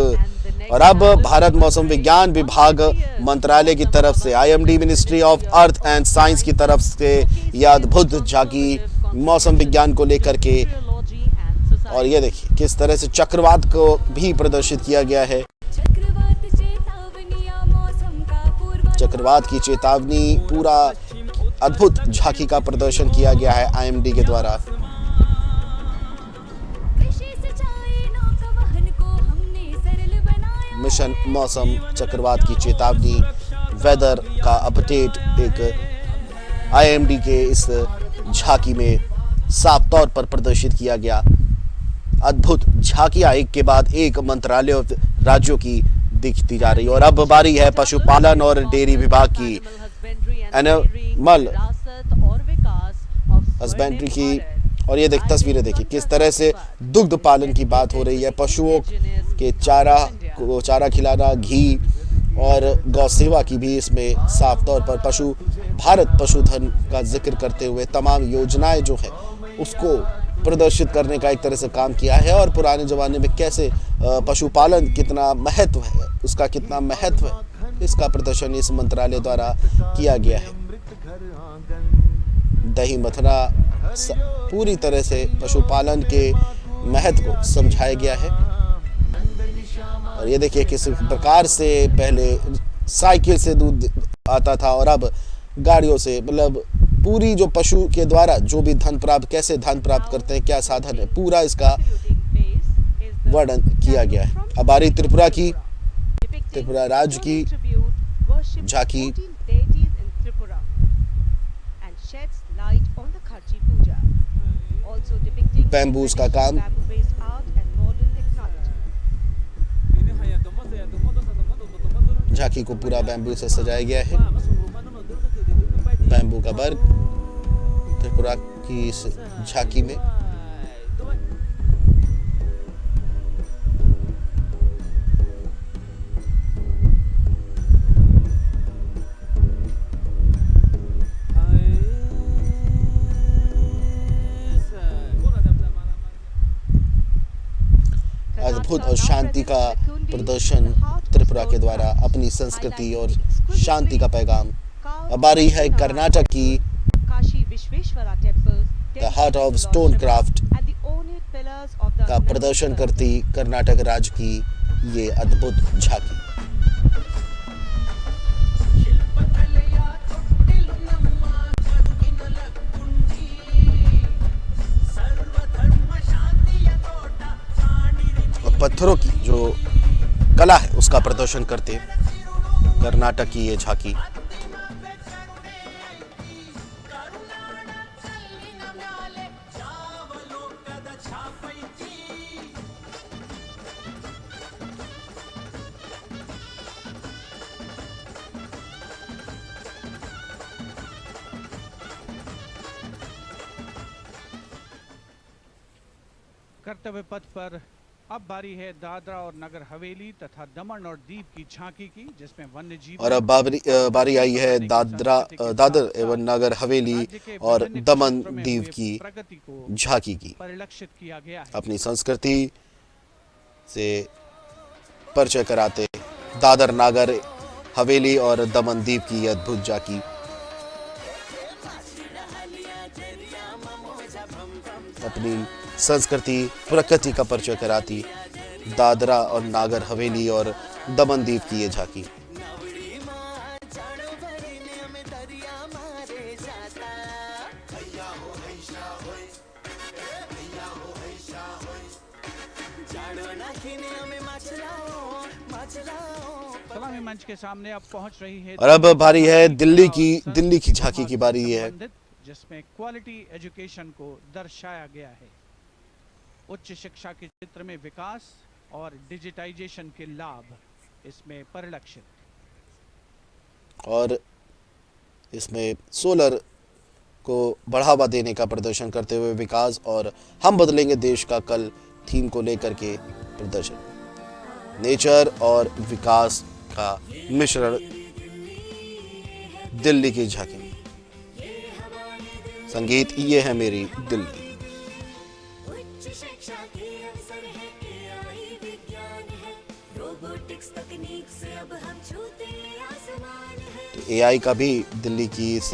और अब भारत मौसम विज्ञान विभाग मंत्रालय की तरफ से, IMD ministry of earth and science की तरफ से यह अद्भुत झांकी मौसम विज्ञान को लेकर के। और ये देखिए किस तरह से चक्रवात को भी प्रदर्शित किया गया है। चक्रवात की चेतावनी, पूरा अद्भुत झांकी का प्रदर्शन किया गया है IMD के द्वारा। मिशन मौसम, चक्रवात की चेतावनी, वेदर का अपडेट एक IMD के इस झांकी में साफ तौर पर प्रदर्शित किया गया। अद्भुत झांकियां एक के बाद एक मंत्रालय और राज्यों की दिखती जा रही है। और अब बारी है पशुपालन और डेयरी विभाग की, एनिमल हस्बेंड्री की। और ये तस्वीरें देखिए किस तरह से दुग्ध पालन की बात हो रही है। पशुओं के चारा खिलाना, घी और गौ सेवा की भी इसमें साफ तौर पर भारत पशुधन का जिक्र करते हुए तमाम योजनाएं जो है उसको प्रदर्शित करने का एक तरह से काम किया है। और पुराने जमाने में कैसे पशुपालन कितना महत्व है, उसका कितना महत्व है, इसका प्रदर्शन इस मंत्रालय द्वारा किया गया है। दही मथना, पूरी तरह से पशुपालन के महत्व को समझाया गया है। और ये देखिए किस प्रकार से पहले साइकिल से दूध आता था और अब गाड़ियों से, मतलब पूरी जो पशु के द्वारा जो भी कैसे धन प्राप्त करते हैं, क्या साधन है, पूरा इसका वर्णन किया गया है। अब बारी त्रिपुरा की, त्रिपुरा राज्य की झांकी बैम्बूस का काम, झांकी को पूरा बैम्बू से सजाया गया है। बैम्बू का वर्क त्रिपुरा की इस झांकी में। अद्भुत और शांति का प्रदर्शन त्रिपुरा के द्वारा अपनी संस्कृति और शांति का पैगाम। अब बारी है कर्नाटक की, the heart of stone craft का प्रदर्शन करती कर्नाटक राज्य की ये अद्भुत झांकी। पत्थरों की जो कला है उसका प्रदर्शन करते कर्नाटक की ये झांकी। कर्तव्य पथ पर अब बारी है दादरा और नगर हवेली तथा दमन और दीव की झांकी की, जिसमें वन्य जीव और अब बारी आई है दादर एवं नगर हवेली और दमन दीव की प्रगति को झांकी की। परिलक्षित किया गया है। अपनी संस्कृति से परिचय कराते दादर नगर हवेली और दमन दीव की अद्भुत झांकी। अपनी संस्कृति प्रकृति का परिचय कराती दादरा और नागर हवेली और दमन दीव की ये झांकी। सलामी मंच के सामने अब पहुंच रही है और अब बारी है दिल्ली की झांकी की बारी है, जिसमें क्वालिटी एजुकेशन को दर्शाया गया है। उच्च शिक्षा के क्षेत्र में विकास और डिजिटाइजेशन के लाभ इसमें परिलक्षित। और इसमें सोलर को बढ़ावा देने का प्रदर्शन करते हुए विकास और हम बदलेंगे देश का कल थीम को लेकर के प्रदर्शन। नेचर और विकास का मिश्रण दिल्ली की झांकी में। संगीत ये है मेरी दिल्ली। तो एआई का भी दिल्ली की इस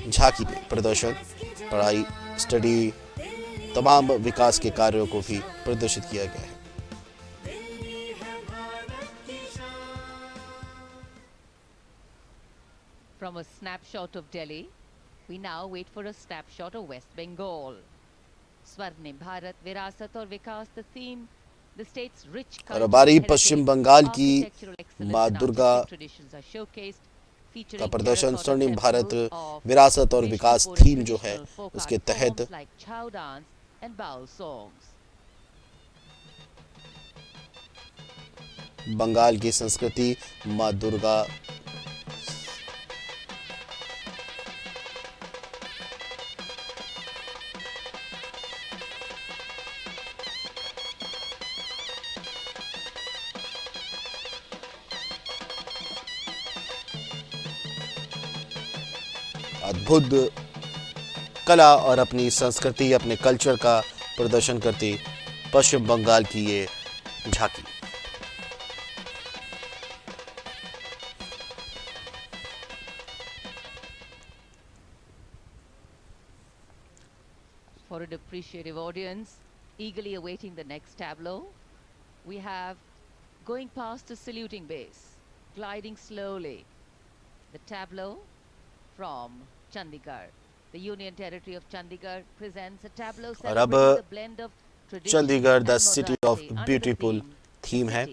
झांकी में प्रदर्शन, पढ़ाई, स्टडी, तमाम विकास के कार्यों को भी प्रदर्शित किया गया है। From a snapshot of Delhi, we now wait for a snapshot of West Bengal. Swarnim Bharat, Virasat और विकास, the theme, the state's rich और बारी cultural पश्चिम heritage, बंगाल की architectural excellence माँ and Durga artistic traditions are showcased, featuring का प्रदर्शन terracotta स्वर्णिम Bharat temples of विरासत और विकास visual थीम जो है traditional folk उसके art तहत forms like chow dance and baul songs. Bengal की संस्कृति माँ दुर्गा अद्भुत कला और अपनी संस्कृति, अपने कल्चर का प्रदर्शन करती पश्चिम बंगाल की ये झांकी। For an appreciative audience, eagerly awaiting the next tableau, we have going past the saluting base, gliding slowly, the tableau from Chandigarh. The Union Territory of Chandigarh presents a tableau और अब celebrating the blend of Chandigarh the city of beautiful theme है।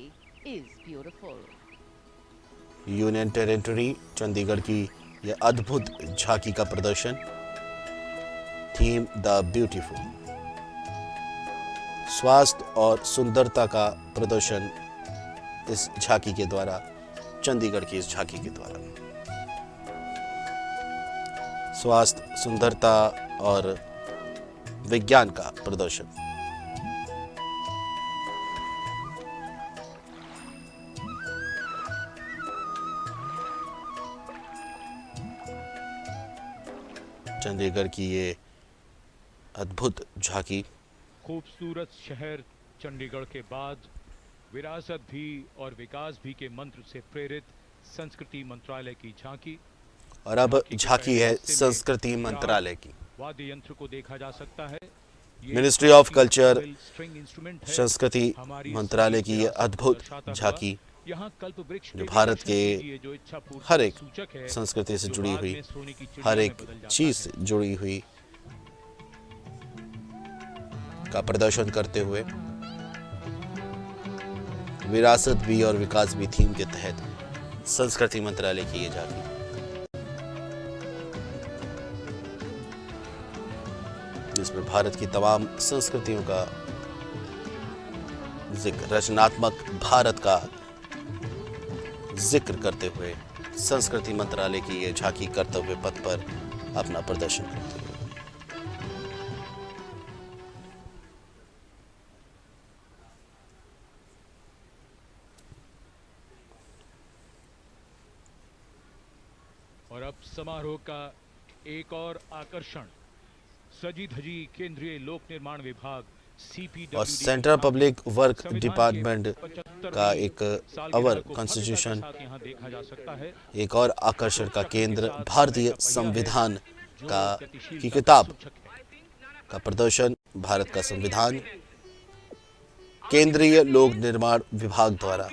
Union territory Chandigarh की यह अद्भुत झांकी का प्रदर्शन, theme the beautiful. स्वास्थ्य और सुंदरता का प्रदर्शन इस झांकी के द्वारा, चंडीगढ़ की इस झांकी के द्वारा। स्वास्थ्य, सुंदरता और विज्ञान का प्रदर्शन। चंडीगढ़ की ये अद्भुत झांकी। खूबसूरत शहर चंडीगढ़ के बाद विरासत भी और विकास भी के मंत्र से प्रेरित संस्कृति मंत्रालय की झांकी। और अब झांकी है संस्कृति मंत्रालय की। वाद्य यंत्र को देखा जा सकता है। मिनिस्ट्री ऑफ कल्चर, संस्कृति मंत्रालय की यह अद्भुत झांकी जो भारत के हर एक संस्कृति से जुड़ी हुई, हर एक चीज से जुड़ी हुई का प्रदर्शन करते हुए विरासत भी और विकास भी थीम के तहत संस्कृति मंत्रालय की ये झांकी। जिसमें भारत की तमाम संस्कृतियों का जिक्र, रचनात्मक भारत का जिक्र करते हुए संस्कृति मंत्रालय की ये झांकी कर्तव्य पथ पर अपना प्रदर्शन करते हुए। और अब समारोह का एक और आकर्षण, सजी धजी केंद्रीय लोक निर्माण विभाग और सेंट्रल पब्लिक वर्क डिपार्टमेंट का एक अवर कॉन्स्टिट्यूशन, एक और आकर्षण का केंद्र भारतीय संविधान की किताब का प्रदर्शन। भारत का संविधान केंद्रीय लोक निर्माण विभाग द्वारा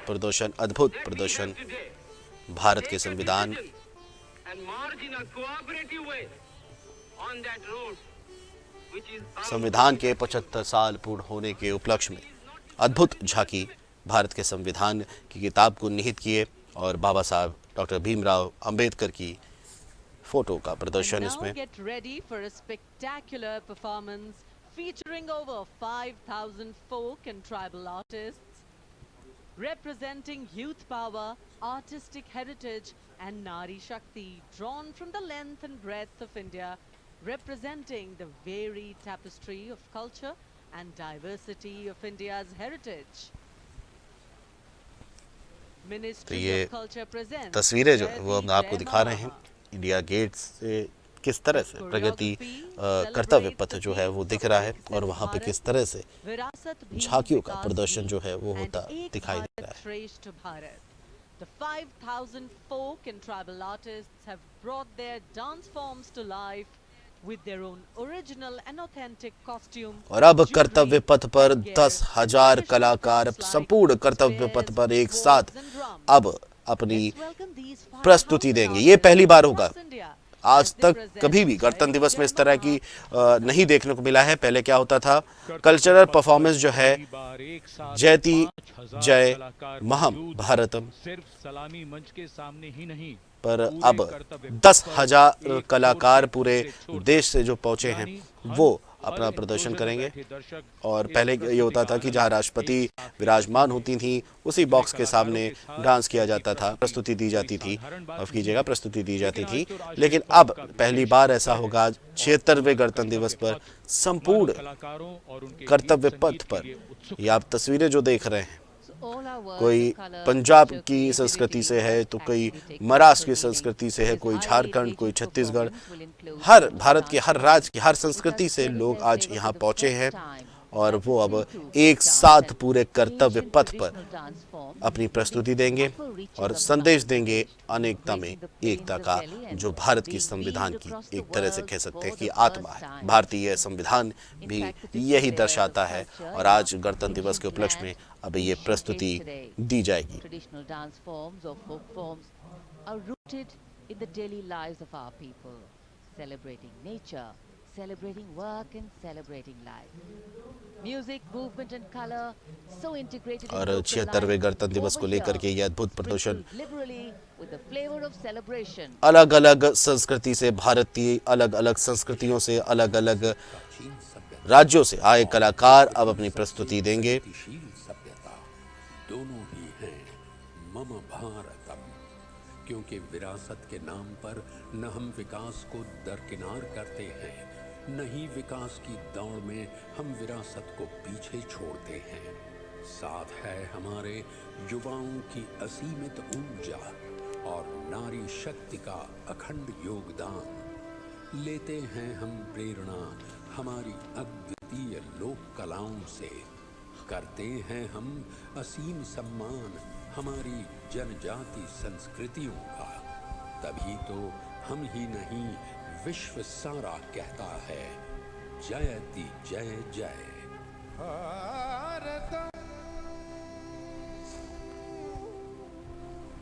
प्रदर्शन, अद्भुत प्रदर्शन। भारत के संविधान के 75 साल पूर्ण होने के उपलक्ष्य में अद्भुत झांकी भारत के संविधान की किताब को निहित किए और बाबा साहब डॉक्टर भीमराव अंबेडकर की फोटो का प्रदर्शन इसमें। Get ready for a spectacular performance featuring over 5,000 folk and tribal artists representing youth power, artistic heritage and Nari Shakti, drawn from the length and breadth of India, representing the varied tapestry of culture and diversity of India's heritage. तो ये तस्वीरें जो है वो हम आपको दिखा रहे हैं इंडिया गेट से किस तरह से प्रगति कर्तव्य पथ जो है वो दिख रहा है और वहाँ पे किस तरह से झांकियों का प्रदर्शन जो है वो होता दिखाई दे रहा है। The 5,000 folk and tribal artists have brought their dance forms to life with their own original and authentic costume. और अब कर्तव्य पथ पर 10,000 कलाकार संपूर्ण कर्तव्य पथ पर एक साथ अब अपनी प्रस्तुति देंगे। ये पहली बार होगा, आज तक कभी भी गणतंत्र दिवस में इस तरह की नहीं देखने को मिला है। पहले क्या होता था, कल्चरल परफॉर्मेंस जो है जयति जय महम भारतम, सिर्फ सलामी मंच के सामने ही नहीं पर अब 10,000 कलाकार पूरे देश से जो पहुंचे हैं वो अपना प्रदर्शन करेंगे। और पहले ये होता था कि जहां राष्ट्रपति विराजमान होती थी उसी बॉक्स के सामने डांस किया जाता था, प्रस्तुति दी जाती थी, माफ कीजिएगा प्रस्तुति दी जाती थी। लेकिन अब पहली बार ऐसा होगा 76वें गणतंत्र दिवस पर संपूर्ण कर्तव्य पथ पर। ये आप तस्वीरें जो देख रहे हैं, कोई पंजाब की संस्कृति से है तो कोई महाराष्ट्र की संस्कृति से है, कोई झारखंड, कोई छत्तीसगढ़, हर भारत के हर राज्य की हर संस्कृति से लोग आज यहाँ पहुंचे हैं और वो अब एक साथ पूरे कर्तव्य पथ पर अपनी प्रस्तुति देंगे और संदेश देंगे अनेकता में एकता का, जो भारत की संविधान की एक तरह से कह सकते हैं कि आत्मा है। भारतीय संविधान भी यही दर्शाता है और आज गणतंत्र दिवस के उपलक्ष्य में अब ये प्रस्तुति दी जाएगी। Celebrating nature, celebrating work and celebrating life. Music, movement and color so integrated और in local 76वें life. गणतंत्र दिवस को Over लेकर के here, ये अद्भुत प्रदर्शन sprinkled liberally with the flavor of celebration. अलग अलग संस्कृति से, भारत की अलग अलग संस्कृतियों से, अलग अलग राज्यों से आए कलाकार अब अपनी प्रस्तुति देंगे। गतिशील सभ्यता दोनों ही हैं मम भारतम, क्योंकि विरासत के नाम पर न हम विकास को दरकिनार करते हैं, न ही विकास की दौड़ में हम विरासत को पीछे छोड़ते हैं। साथ है हमारे युवाओं की असीमित ऊर्जा और नारी शक्ति का अखंड योगदान। लेते हैं हम प्रेरणा हमारी अद्वितीय लोक कलाओं से, करते हैं हम असीम सम्मान हमारी जनजाति संस्कृतियों का। तभी तो हम ही नहीं विश्व सारा कहता है जयति जय जय।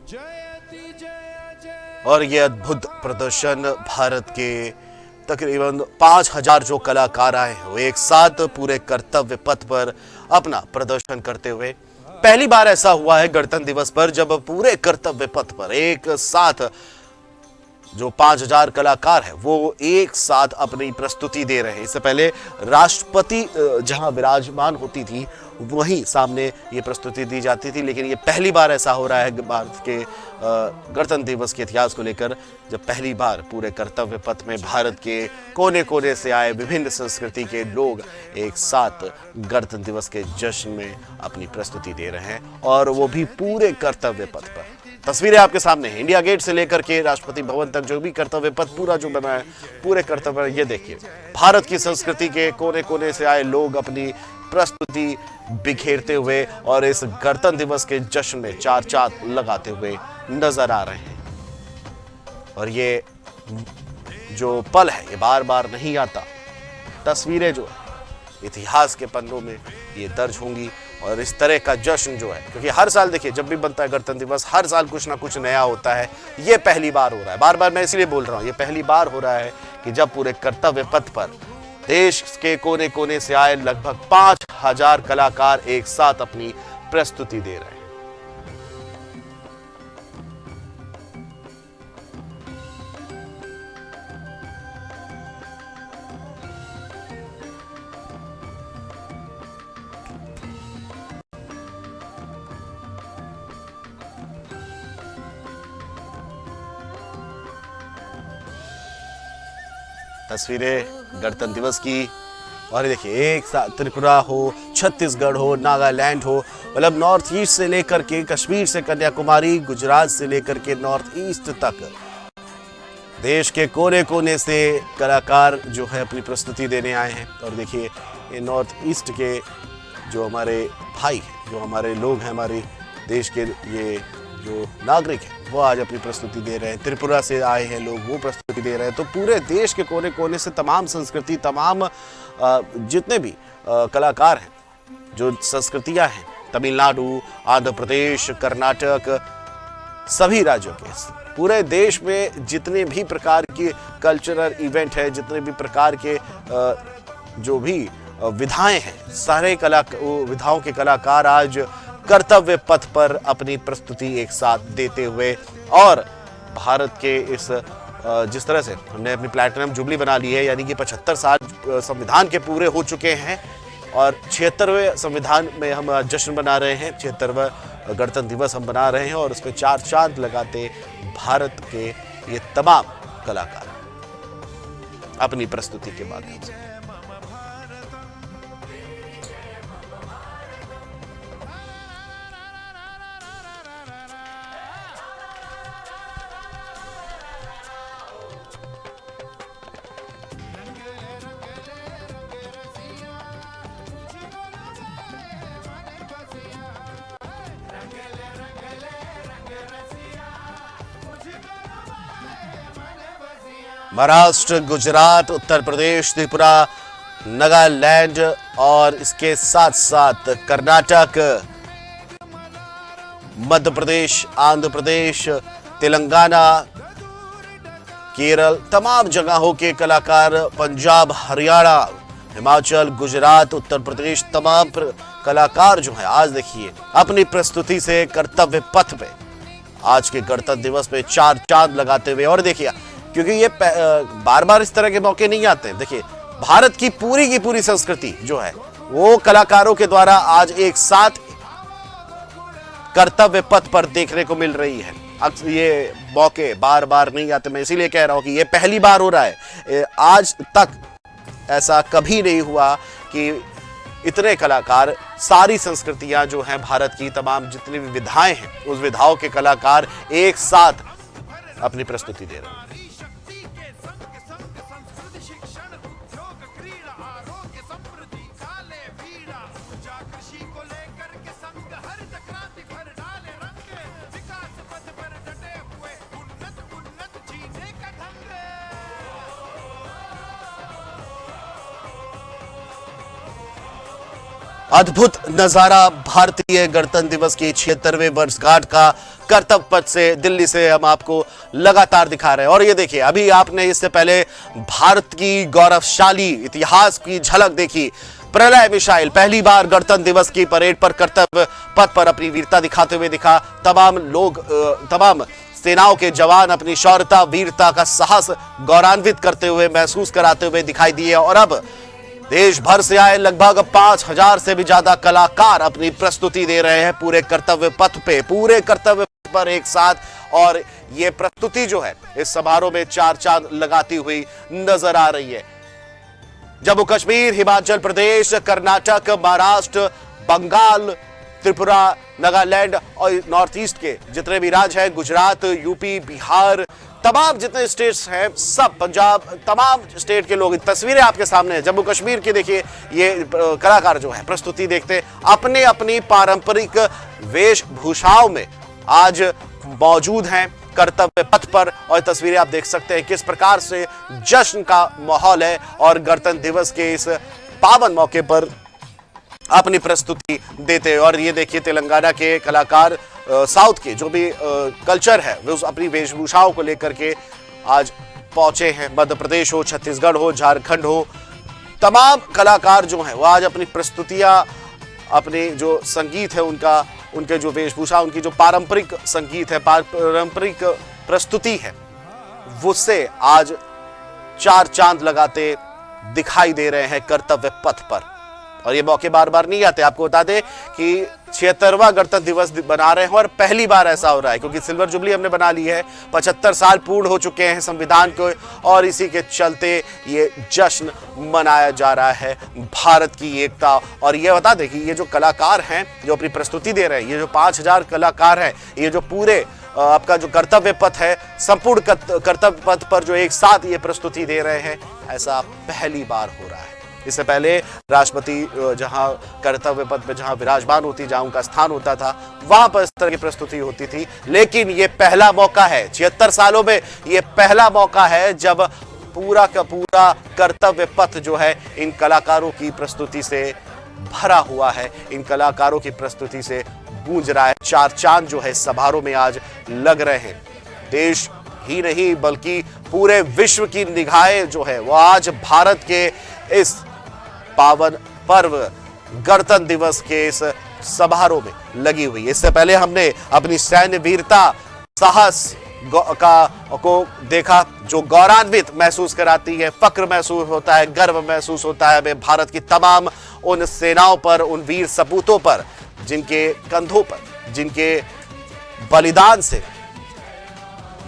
जयति जय जय। और ये अद्भुत प्रदर्शन भारत के तकरीबन 5000 जो कलाकार आए हैं वो एक साथ पूरे कर्तव्य पथ पर अपना प्रदर्शन करते हुए, पहली बार ऐसा हुआ है गणतंत्र दिवस पर जब पूरे कर्तव्य पथ पर एक साथ जो 5000 कलाकार हैं वो एक साथ अपनी प्रस्तुति दे रहे हैं। इससे पहले राष्ट्रपति जहां विराजमान होती थी वहीं सामने ये प्रस्तुति दी जाती थी, लेकिन ये पहली बार ऐसा हो रहा है भारत के गणतंत्र दिवस के इतिहास को लेकर, जब पहली बार पूरे कर्तव्य पथ में भारत के कोने कोने से आए विभिन्न संस्कृति के लोग एक साथ गणतंत्र दिवस के जश्न में अपनी प्रस्तुति दे रहे हैं, और वो भी पूरे कर्तव्य पथ पर। तस्वीरें आपके सामने हैं, इंडिया गेट से लेकर के राष्ट्रपति भवन तक जो भी कर्तव्य पथ पूरा जो बना है, पूरे कर्तव्य, ये देखिए भारत की संस्कृति के कोने कोने से आए लोग अपनी प्रस्तुति बिखेरते हुए और इस गणतंत्र दिवस के जश्न में चार चांद लगाते हुए नजर आ रहे हैं। और ये जो पल है ये बार बार नहीं आता, तस्वीरें जो है इतिहास के पन्नों में ये दर्ज होंगी। और इस तरह का जश्न जो है, क्योंकि हर साल देखिए जब भी बनता है गणतंत्र दिवस, हर साल कुछ ना कुछ नया होता है, ये पहली बार हो रहा है। बार बार मैं इसलिए बोल रहा हूँ, ये पहली बार हो रहा है कि जब पूरे कर्तव्य पथ पर देश के कोने कोने से आए लगभग 5000 कलाकार एक साथ अपनी प्रस्तुति दे रहे हैं। तस्वीरें गणतंत्र दिवस की, और देखिए एक साथ त्रिपुरा हो, छत्तीसगढ़ हो, नागालैंड हो, मतलब नॉर्थ ईस्ट से लेकर के कश्मीर से कन्याकुमारी, गुजरात से लेकर के नॉर्थ ईस्ट तक देश के कोने कोने से कलाकार जो है अपनी प्रस्तुति देने आए हैं। और देखिए ये नॉर्थ ईस्ट के जो हमारे भाई हैं, जो हमारे लोग हैं, हमारे देश के ये जो नागरिक हैं, वो आज अपनी प्रस्तुति दे रहे हैं। त्रिपुरा से आए हैं लोग, वो प्रस्तुति दे रहे हैं। तो पूरे देश के कोने कोने से तमाम संस्कृति, तमाम जितने भी कलाकार हैं, जो संस्कृतियां हैं, तमिलनाडु, आंध्र प्रदेश, कर्नाटक, सभी राज्यों के, पूरे देश में जितने भी प्रकार की कल्चरल इवेंट है, जितने भी प्रकार के जो भी विधाएं हैं, सारे विधाओं के कलाकार आज कर्तव्य पथ पर अपनी प्रस्तुति एक साथ देते हुए, और भारत के इस जिस तरह से हमने अपनी प्लैटिनम जुबली बना ली है, यानी कि 75 साल संविधान के पूरे हो चुके हैं, और 76वें संविधान में हम जश्न मना रहे हैं, 76वां गणतंत्र दिवस हम बना रहे हैं, और उसमें चार चांद लगाते भारत के ये तमाम कलाकार अपनी प्रस्तुति के माध्यम से। महाराष्ट्र, गुजरात, उत्तर प्रदेश, त्रिपुरा, नागालैंड और इसके साथ साथ कर्नाटक, मध्य प्रदेश, आंध्र प्रदेश, तेलंगाना केरल, तमाम जगहों के कलाकार, पंजाब, हरियाणा, हिमाचल, गुजरात, उत्तर प्रदेश, तमाम कलाकार जो है आज देखिए अपनी प्रस्तुति से कर्तव्य पथ पे आज के गणतंत्र दिवस पे चार चांद लगाते हुए। और देखिए क्योंकि ये बार बार इस तरह के मौके नहीं आते, देखिए भारत की पूरी संस्कृति जो है वो कलाकारों के द्वारा आज एक साथ कर्तव्य पथ पर देखने को मिल रही है। अब ये मौके बार बार नहीं आते, मैं इसीलिए कह रहा हूं कि ये पहली बार हो रहा है। आज तक ऐसा कभी नहीं हुआ कि इतने कलाकार, सारी संस्कृतियां जो हैं भारत की, तमाम जितनी भी विधाएं हैं उस विधाओं के कलाकार एक साथ अपनी प्रस्तुति दे रहे हैं। अद्भुत नजारा भारतीय गणतंत्र दिवस की 76वें वर्षगांठ का कर्तव्य पथ से दिल्ली से हम आपको लगातार दिखा रहे हैं। और ये देखिए अभी आपने इससे पहले भारत की गौरवशाली इतिहास की झलक देखी। प्रलय मिसाइल पहली बार गणतंत्र दिवस की परेड पर कर्तव्य पथ पर अपनी वीरता दिखाते हुए दिखा। तमाम सेनाओं के जवान अपनी शौर्यता, वीरता का साहस गौरवान्वित करते हुए, महसूस कराते हुए दिखाई दिए। और अब देश भर से आए लगभग 5000 से भी ज्यादा कलाकार अपनी प्रस्तुति दे रहे हैं पूरे कर्तव्य पथ पर एक साथ। और ये प्रस्तुति जो है इस समारोह में चार चांद लगाती हुई नजर आ रही है। जम्मू कश्मीर, हिमाचल प्रदेश, कर्नाटक, महाराष्ट्र, बंगाल, त्रिपुरा, नागालैंड और नॉर्थ ईस्ट के जितने भी राज्य हैं, गुजरात, यूपी, बिहार, तमाम जितने स्टेट्स हैं, सब पंजाब, तमाम स्टेट के लोग, तस्वीरें आपके सामने हैं। जम्मू कश्मीर के देखिए ये कलाकार जो है प्रस्तुति देखते अपने अपनी पारंपरिक वेशभूषाओं में आज मौजूद हैं कर्तव्य पथ पर। और तस्वीरें आप देख सकते हैं किस प्रकार से जश्न का माहौल है और गणतंत्र दिवस के इस पावन मौके पर अपनी प्रस्तुति देते हैं। और ये देखिए तेलंगाना के कलाकार, साउथ के जो भी कल्चर है वो अपनी वेशभूषाओं को लेकर के आज पहुंचे हैं। मध्य प्रदेश हो, छत्तीसगढ़ हो, झारखंड हो, तमाम कलाकार जो हैं वो आज अपनी प्रस्तुतियां, अपने जो संगीत है उनका, उनके जो वेशभूषा, उनकी जो पारंपरिक संगीत है, पारंपरिक प्रस्तुति है, उससे आज चार चांद लगाते दिखाई दे रहे हैं कर्तव्य पथ पर। और ये मौके बार बार नहीं आते। आपको बता दें कि 76वां गणतंत्र दिवस बना रहे हैं और पहली बार ऐसा हो रहा है क्योंकि सिल्वर जुबली हमने बना ली है। 75 साल पूर्ण हो चुके हैं संविधान को और इसी के चलते ये जश्न मनाया जा रहा है भारत की एकता। और ये बता दें कि ये जो कलाकार हैं जो अपनी प्रस्तुति दे रहे हैं, ये जो 5000 कलाकार हैं, ये जो पूरे आपका जो कर्तव्य पथ है, संपूर्ण कर्तव्य पथ पर जो एक साथ ये प्रस्तुति दे रहे हैं, ऐसा पहली बार हो रहा है। इससे पहले राष्ट्रपति जहां कर्तव्य पथ पे जहां विराजमान होती, जहां उनका स्थान होता था, वहां पर इस तरह की प्रस्तुति होती थी। लेकिन ये पहला मौका है 76 सालों में, ये पहला मौका है जब पूरा का पूरा कर्तव्य पथ जो है इन कलाकारों की प्रस्तुति से भरा हुआ है, इन कलाकारों की प्रस्तुति से गूंज रहा है। चार चांद जो है समारोह में आज लग रहे हैं। देश ही नहीं बल्कि पूरे विश्व की निगाहें जो है वो आज भारत के इस पावन पर्व गणतंत्र दिवस के इस समारोह में लगी हुई। इससे पहले हमने अपनी सैन्य वीरता, साहस को देखा जो गौरवान्वित महसूस कराती है, फक्र महसूस होता है, गर्व महसूस होता है हमें भारत की तमाम उन सेनाओं पर, उन वीर सपूतों पर जिनके कंधों पर, जिनके बलिदान से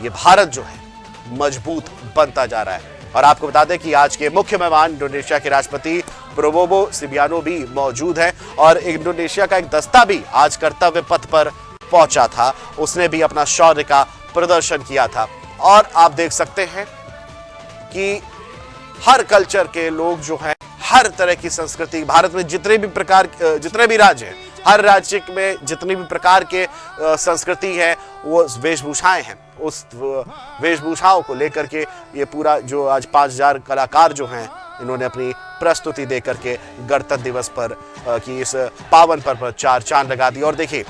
ये भारत जो है मजबूत बनता जा रहा है। और आपको बता दें कि आज के मुख्य मेहमान इंडोनेशिया के राष्ट्रपति प्रबोवो सुबियानो भी मौजूद हैं और इंडोनेशिया का एक दस्ता भी आज कर्तव्य पथ पर पहुंचा था। उसने भी अपना शौर्य का प्रदर्शन किया था। और आप देख सकते हैं कि हर कल्चर के लोग जो हैं, हर तरह की संस्कृति, भारत में जितने भी राज्य हैं, हर राज्य में जितनी भी प्रकार के संस्कृति है, वो वेशभूषाएं हैं, उस वेशभूषाओं को लेकर के ये पूरा जो आज 5000 कलाकार जो हैं, इन्होंने अपनी प्रस्तुति दे करके गणतंत्र दिवस पर की इस पावन पर्व पर चार चांद लगा दी। और देखिए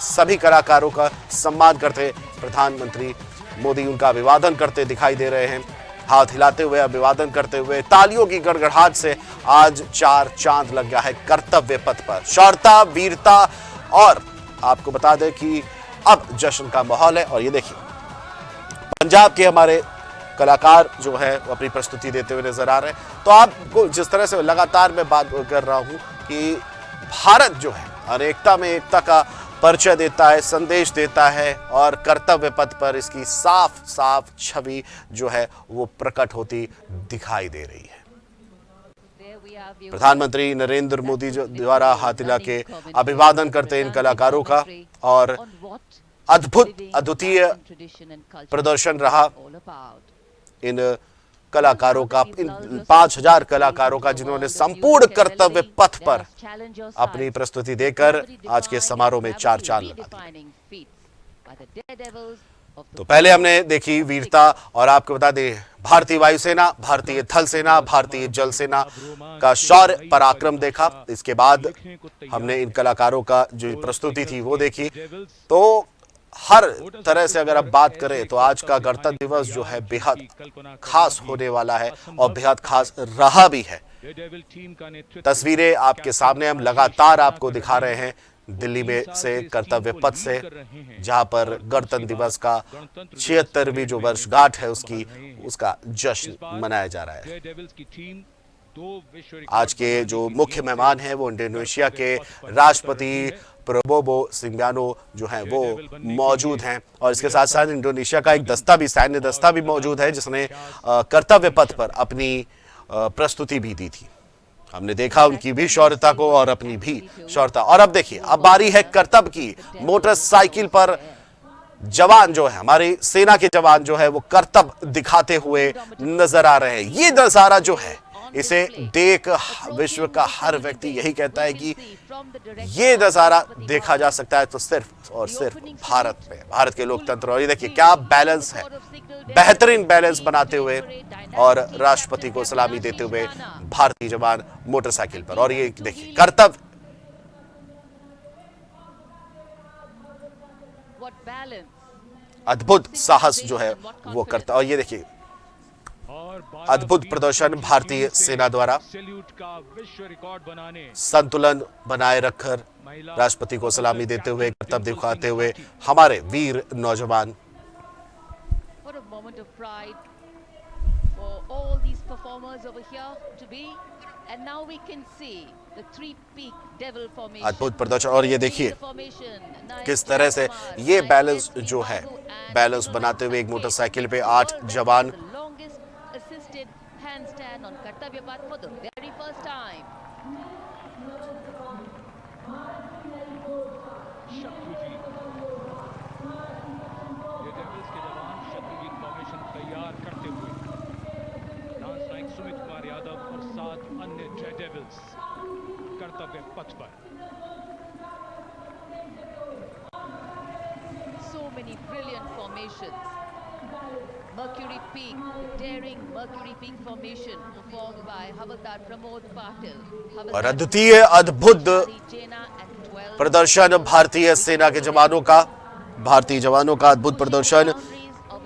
सभी कलाकारों का सम्मान करते प्रधानमंत्री मोदी उनका अभिवादन करते दिखाई दे रहे हैं, हाथ हिलाते हुए अभिवादन करते हुए। तालियों की गड़गड़ाहट से आज चार चांद लग गया है कर्तव्य पथ पर। शौर्यता, वीरता और आपको बता दें कि अब जश्न का माहौल है। और ये देखिए पंजाब के हमारे कलाकार जो है वो अपनी प्रस्तुति देते हुए नजर आ रहे हैं। तो आपको जिस तरह से लगातार मैं बात कर रहा हूं कि भारत जो है अनेकता में एकता का परिचय देता है, संदेश देता है और कर्तव्य पथ पर इसकी साफ साफ छवि जो है वो प्रकट होती दिखाई दे रही है। प्रधानमंत्री नरेंद्र मोदी द्वारा हाथ हिला के अभिवादन करते इन कलाकारों का और अद्वितीय प्रदर्शन रहा इन कलाकारों का, इन 5000 कलाकारों का जिन्होंने संपूर्ण कर्तव्य पथ पर अपनी प्रस्तुति देकर आज के समारोह में चार चांद लगा दी। तो पहले हमने देखी वीरता और आपको बता दें भारतीय वायुसेना, भारतीय थल सेना, भारतीय जल सेना का शौर्य पराक्रम देखा। इसके बाद हमने इन कलाकारों का जो प्रस्तुति थी वो देखी। तो हर तरह से अगर आप बात करें तो आज का गणतंत्र दिवस जो है बेहद खास होने वाला है और बेहद खास रहा भी है। तस्वीरें आपके सामने हम लगातार आपको दिखा रहे हैं दिल्ली में से, कर्तव्य पथ से, जहां पर गणतंत्र दिवस का 76वीं जो वर्षगांठ है उसका जश्न मनाया जा रहा है। आज के जो मुख्य मेहमान हैं वो इंडोनेशिया के राष्ट्रपति प्रबोवो सुबियांतो जो हैं वो मौजूद हैं और इसके साथ साथ इंडोनेशिया का एक दस्ता भी, सैन्य दस्ता भी मौजूद है जिसने कर्तव्य पथ पर अपनी प्रस्तुति भी दी थी। हमने देखा उनकी भी शौर्यता को और अपनी भी शौर्यता। और अब देखिए अब बारी है कर्तव्य की। मोटरसाइकिल पर जवान जो है, हमारी सेना के जवान जो है वो कर्तव्य दिखाते हुए नजर आ रहे हैं। ये नजारा जो है इसे देख विश्व का हर व्यक्ति यही कहता है कि ये नजारा देखा जा सकता है तो सिर्फ और सिर्फ भारत में, भारत के लोकतंत्र। और ये देखिए क्या बैलेंस है, बेहतरीन बैलेंस बनाते हुए और राष्ट्रपति को सलामी देते हुए भारतीय जवान मोटरसाइकिल पर। और ये देखिए कर्तव्य, अद्भुत साहस जो है वो करता। और ये देखिए अद्भुत प्रदर्शन भारतीय सेना द्वारा संतुलन बनाए रखकर राष्ट्रपति को सलामी देते हुए, कर्तव्य दिखाते हुए हमारे वीर नौजवान। अद्भुत प्रदर्शन। और ये देखिए किस तरह से ये बैलेंस जो है, बैलेंस बनाते हुए एक मोटरसाइकिल पे 8 जवान handstand on Kartavya Path for the very first time. Shatrujeet, ये डेविल्स के जवान शत्रुजीत फॉर्मेशन तैयार करते हुए लांस नायक सुमित कुमार यादव और 7 अन्य जय डेविल्स कर्तव्य पथ पर। So many brilliant formations. Mercury Peak, the daring Mercury Peak formation performed by Havaldar Pramod Patil. और अद्वितीय अद्भुत प्रदर्शन भारतीय सेना के जवानों का, भारतीय जवानों का अद्भुत प्रदर्शन,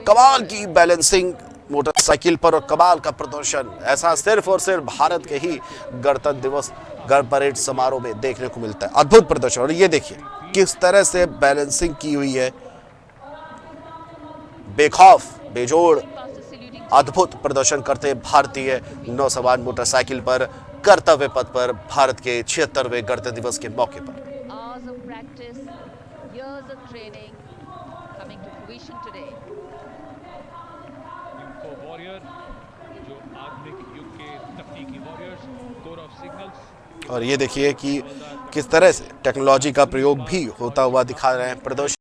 कमाल की बैलेंसिंग मोटरसाइकिल पर और कमाल का प्रदर्शन। ऐसा सिर्फ और सिर्फ भारत के ही गणतंत्र दिवस गण परेड समारोह में देखने को मिलता है। अद्भुत प्रदर्शन। और ये देखिए किस तरह से बैलेंसिंग की हुई है, बेखौफ बेजोड़ अद्भुत प्रदर्शन करते भारतीय नौजवान मोटरसाइकिल पर कर्तव्य पथ पर भारत के 76वें गणतंत्र दिवस के मौके पर। और ये देखिए कि किस तरह से टेक्नोलॉजी का प्रयोग भी होता हुआ दिखा रहे हैं प्रदर्शन।